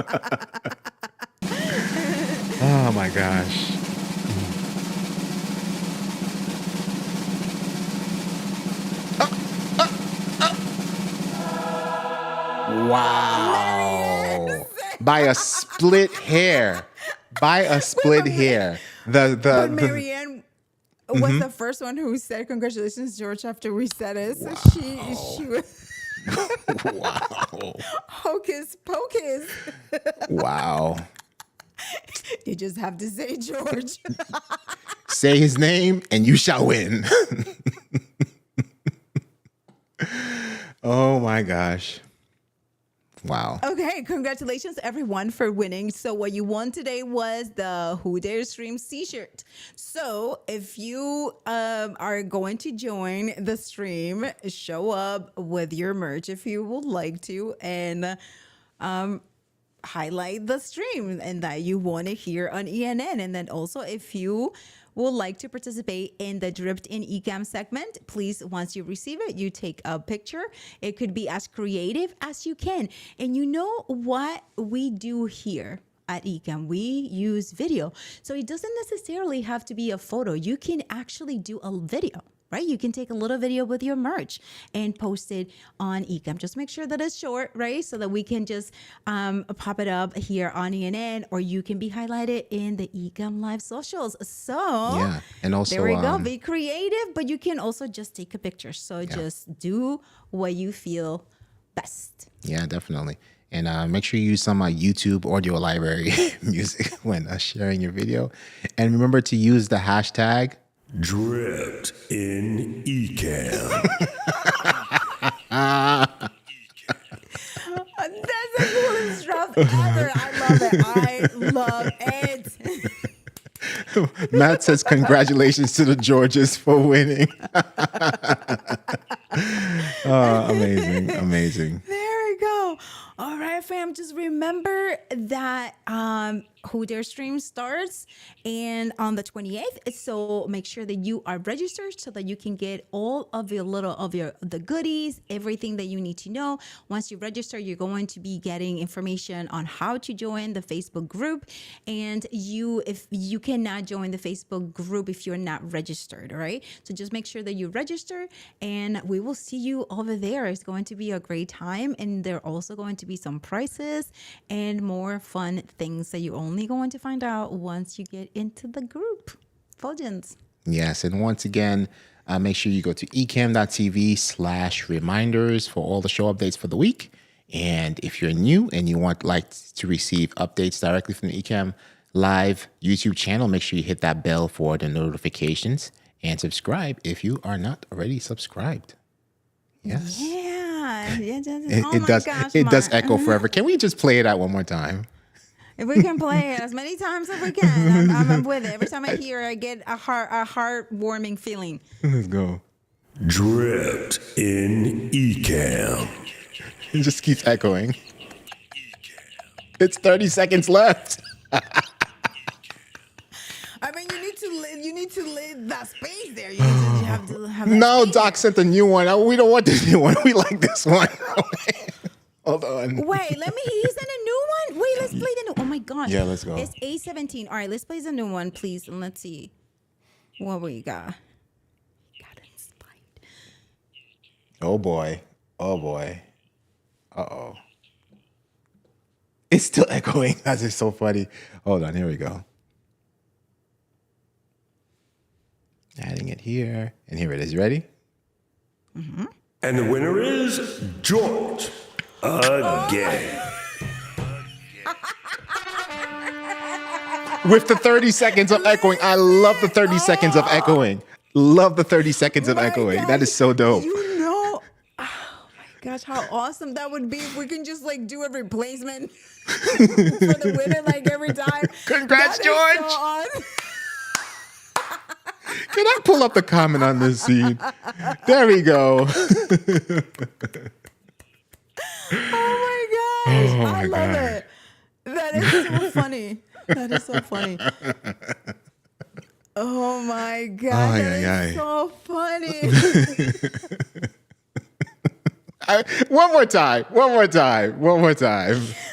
Speaker 2: Oh my gosh. Wow. By a split hair.
Speaker 1: But Marianne was the first one who said congratulations, George, after we said it. So she was
Speaker 2: Wow.
Speaker 1: hocus pocus.
Speaker 2: Wow.
Speaker 1: You just have to say George.
Speaker 2: Say his name and you shall win. Oh my gosh. Wow.
Speaker 1: Okay, congratulations everyone for winning. So what you won today was the Who Dare Streams t-shirt. So if you are going to join the stream, show up with your merch if you would like to, and highlight the stream and that you want to hear on ENN. And then also if you would like to participate in the Dripped in Ecamm segment, please, once you receive it, you take a picture. It could be as creative as you can. And you know what we do here at Ecamm? We use video. So it doesn't necessarily have to be a photo. You can actually do a video. Right? You can take a little video with your merch and post it on Ecamm. Just make sure that it's short, right? So that we can just pop it up here on ENN, or you can be highlighted in the Ecamm Live socials. So
Speaker 2: Yeah. And also,
Speaker 1: there we go. Be creative, but you can also just take a picture. So just do what you feel best.
Speaker 2: yeah, definitely. And make sure you use some YouTube audio library music when sharing your video. And remember to use the hashtag
Speaker 3: Dripped in Ecamm.
Speaker 1: That's the coolest drop ever. I love it. I love it.
Speaker 2: Matt says congratulations to the Georges for winning. Amazing, amazing.
Speaker 1: There we go. All right, fam. Just remember that Who Dare Stream starts and on the 28th. So make sure that you are registered so that you can get all of your the goodies, everything that you need to know. Once you register, you're going to be getting information on how to join the Facebook group. And if you cannot join the Facebook group if you're not registered, all right? So just make sure that you register, and we will see you over there. It's going to be a great time, and there are also going to be some prizes and more fun things that you're only going to find out once you get into the group. Fuljens.
Speaker 2: Yes, and once again, make sure you go to ecamm.tv/reminders for all the show updates for the week. And if you're new and you want to receive updates directly from the Ecamm Live YouTube channel, make sure you hit that bell for the notifications and subscribe if you are not already subscribed. Yes.
Speaker 1: Yeah.
Speaker 2: It does echo forever. Can we just play it out one more time?
Speaker 1: If we can play it as many times as we can, I'm with it. Every time I hear it, I get a heartwarming feeling.
Speaker 2: Let's go.
Speaker 3: Dripped in Ecamm.
Speaker 2: It just keeps echoing. It's 30 seconds left.
Speaker 1: I mean, you need to leave that space there. You have to have that
Speaker 2: No,
Speaker 1: space.
Speaker 2: Doc sent a new one. We don't want this new one. We like this one. Hold on.
Speaker 1: Wait, he sent a new one? Wait, let's play the new. Oh my gosh.
Speaker 2: Yeah, let's go.
Speaker 1: It's 8:17. All right, let's play the new one, please, and let's see what we got. Got inspired.
Speaker 2: Oh boy. Oh boy. Uh-oh. It's still echoing. That's just so funny. Hold on, here we go. Adding it here. And here it is. Ready?
Speaker 3: And the winner is George again.
Speaker 2: With the 30 seconds of echoing. I love the 30 seconds of echoing. Love the 30 seconds of
Speaker 1: My
Speaker 2: echoing.
Speaker 1: gosh,
Speaker 2: That is so dope.
Speaker 1: You know, oh my gosh, how awesome that would be if we can just do a replacement for the winner every time.
Speaker 2: Congrats,
Speaker 1: That is
Speaker 2: George.
Speaker 1: so awesome.
Speaker 2: Can I pull up the comment on this scene? There we go.
Speaker 1: Oh my gosh.
Speaker 2: Oh
Speaker 1: I
Speaker 2: my
Speaker 1: love
Speaker 2: God.
Speaker 1: it. That is so funny. That is so funny. Oh my God.
Speaker 2: Ay,
Speaker 1: That
Speaker 2: ay,
Speaker 1: is
Speaker 2: ay.
Speaker 1: so funny.
Speaker 2: One more time.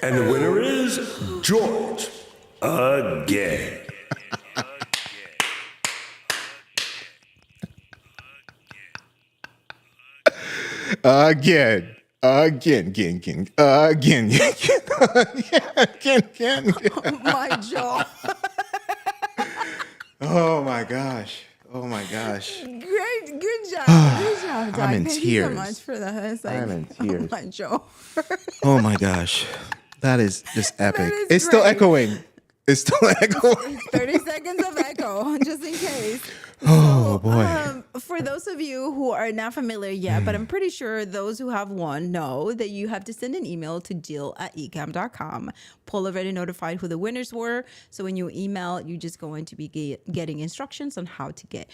Speaker 3: And the winner is George again.
Speaker 2: Again.
Speaker 1: My jaw.
Speaker 2: Oh my gosh.
Speaker 1: Great. Good job. Good job, Doc.
Speaker 2: I'm in
Speaker 1: Thank you
Speaker 2: tears.
Speaker 1: so much for that. It's
Speaker 2: I'm in tears.
Speaker 1: Oh, my jaw.
Speaker 2: Oh my gosh. That is just epic.
Speaker 1: is
Speaker 2: It's still
Speaker 1: great.
Speaker 2: echoing.
Speaker 1: 30 seconds of echo, just in case.
Speaker 2: Oh boy.
Speaker 1: For those those of you who are not familiar yet, but I'm pretty sure those who have won know that you have to send an email to jill@ecamm.com. Paul already notified who the winners were. So when you email, you're just going to be getting instructions on how to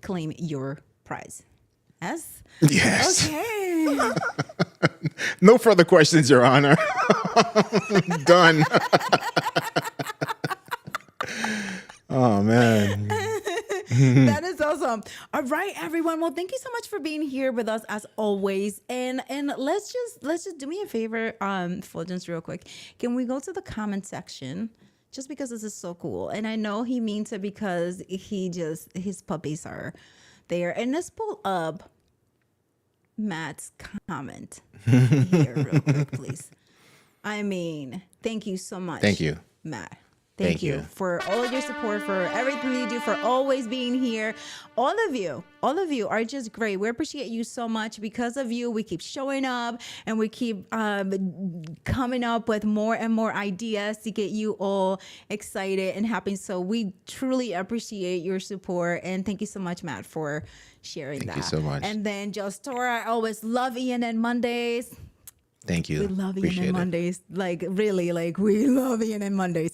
Speaker 1: claim your prize. Yes?
Speaker 2: Yes.
Speaker 1: Okay.
Speaker 2: No further questions, Your Honor. Done. Oh, man.
Speaker 1: That is awesome. All right, everyone. Well, thank you so much for being here with us as always. And let's just do me a favor, Fuljens, real quick. Can we go to the comment section? Just because this is so cool. And I know he means it because his puppies are there. And let's pull up Matt's comment here real quick, please. I mean, thank you so much.
Speaker 2: Thank you,
Speaker 1: Matt. Thank you for all of your support, for everything you do, for always being here. All of you are just great. We appreciate you so much. Because of you, we keep showing up and we keep coming up with more and more ideas to get you all excited and happy. So we truly appreciate your support. And thank you so much, Matt, for sharing that.
Speaker 2: Thank you so much.
Speaker 1: And then Justora, I always love ENN Mondays.
Speaker 2: Thank you.
Speaker 1: We love
Speaker 2: Appreciate
Speaker 1: ENN Mondays. Like, really, like, we love ENN Mondays.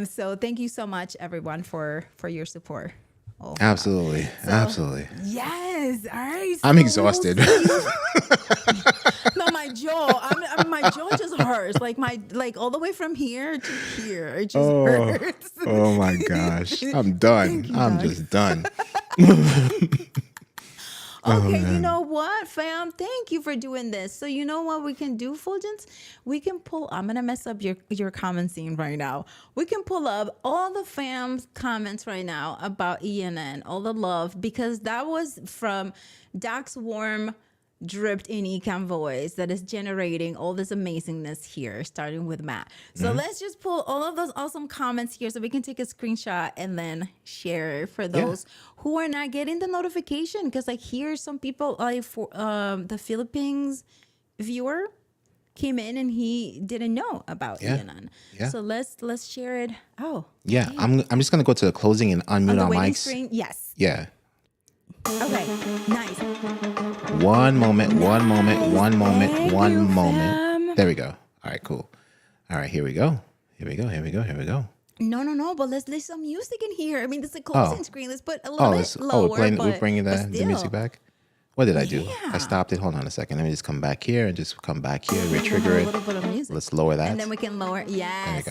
Speaker 1: So thank you so much, everyone, for your support. Oh,
Speaker 2: Absolutely.
Speaker 1: so,
Speaker 2: Absolutely.
Speaker 1: Yes. All right.
Speaker 2: I'm
Speaker 1: so
Speaker 2: exhausted.
Speaker 1: No, my jaw. My jaw just hurts. Like all the way from here to here. It just hurts.
Speaker 2: Oh my gosh. I'm done. I'm just done.
Speaker 1: Okay, you know what, fam? Thank you for doing this. So you know what we can do, Fuljens? We can pull, I'm going to mess up your comment scene right now. We can pull up all the fam's comments right now about ENN, all the love, because that was from Dax Warm dripped in Ecamm voice that is generating all this amazingness here, starting with Matt. So let's just pull all of those awesome comments here so we can take a screenshot and then share it for those who are not getting the notification. Because like here, some people, like for the Philippines viewer came in and he didn't know about ENN.
Speaker 2: Yeah.
Speaker 1: So let's share it. Oh,
Speaker 2: Yeah. I'm just gonna go to the closing and unmute
Speaker 1: on the
Speaker 2: our
Speaker 1: waiting
Speaker 2: mics.
Speaker 1: screen. Yes.
Speaker 2: Yeah.
Speaker 1: Okay. Nice.
Speaker 2: One moment.
Speaker 1: Thank you, fam.
Speaker 2: There we go. All right, cool. All right, here we go.
Speaker 1: No. But let's listen some music in here. I mean, this is a closing screen. Let's put a little bit lower.
Speaker 2: We're bringing the music back. What did I do?
Speaker 1: Yeah.
Speaker 2: I stopped it. Hold on a second. Let me just come back here and just come back here.
Speaker 1: A
Speaker 2: Retrigger
Speaker 1: little bit of
Speaker 2: it.
Speaker 1: music.
Speaker 2: Let's lower that.
Speaker 1: And then we can lower. Yes.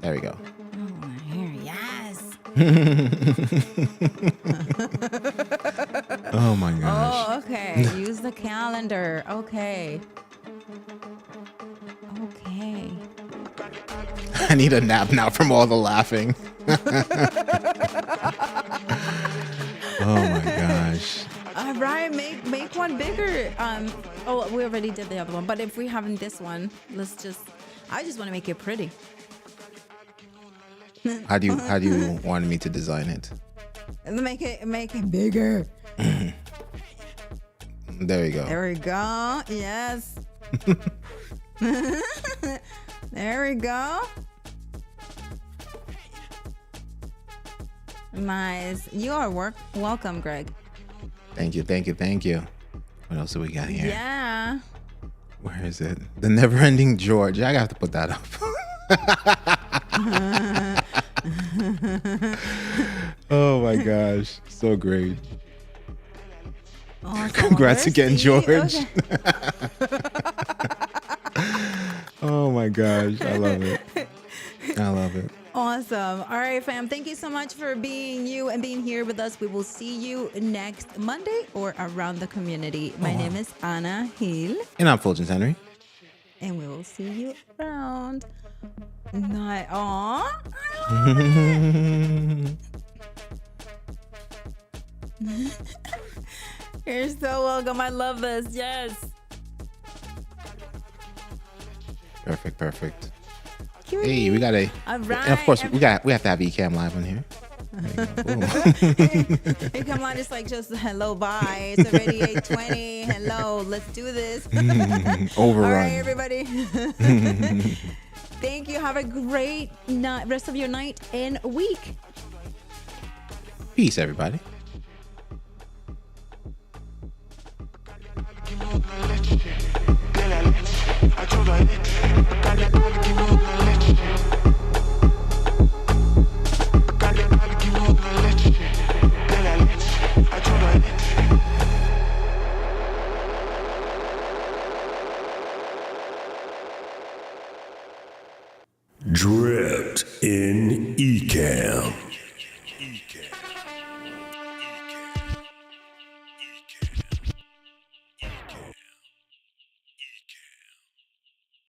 Speaker 2: There we go.
Speaker 1: Oh, here. Yes.
Speaker 2: Oh my gosh.
Speaker 1: Oh, okay. Use the calendar. Okay.
Speaker 2: I need a nap now from all the laughing. Oh my gosh.
Speaker 1: All right. Make one bigger. Oh, we already did the other one. But if we haven't this one, I just want to make it pretty.
Speaker 2: How do you want me to design it?
Speaker 1: Make it bigger.
Speaker 2: There we go.
Speaker 1: There we go. Yes. There we go. Nice. You are welcome, Greg.
Speaker 2: Thank you. What else do we got here?
Speaker 1: Yeah.
Speaker 2: Where is it? The Never-Ending George. I have to put that up. Oh my gosh. So great.
Speaker 1: Awesome.
Speaker 2: Congrats again, George.
Speaker 1: Okay.
Speaker 2: Oh my gosh. I love it.
Speaker 1: Awesome. All right, fam. Thank you so much for being you and being here with us. We will see you next Monday or around the community. My name is Anna Hill.
Speaker 2: And I'm Fuljens Henry.
Speaker 1: And we will see you around. Aw. You're so welcome. I love this. Yes.
Speaker 2: Perfect.
Speaker 1: Cute.
Speaker 2: Hey, we got a.
Speaker 1: All right.
Speaker 2: And of course, we have to have Ecamm live on here.
Speaker 1: Hey, come on, it's like just hello, bye. It's already 8:20. Hello, let's do this.
Speaker 2: Overrun.
Speaker 1: All right, everybody. Thank you. Have a great rest of your night and week.
Speaker 2: Peace, everybody.
Speaker 3: Dripped in Ecamm.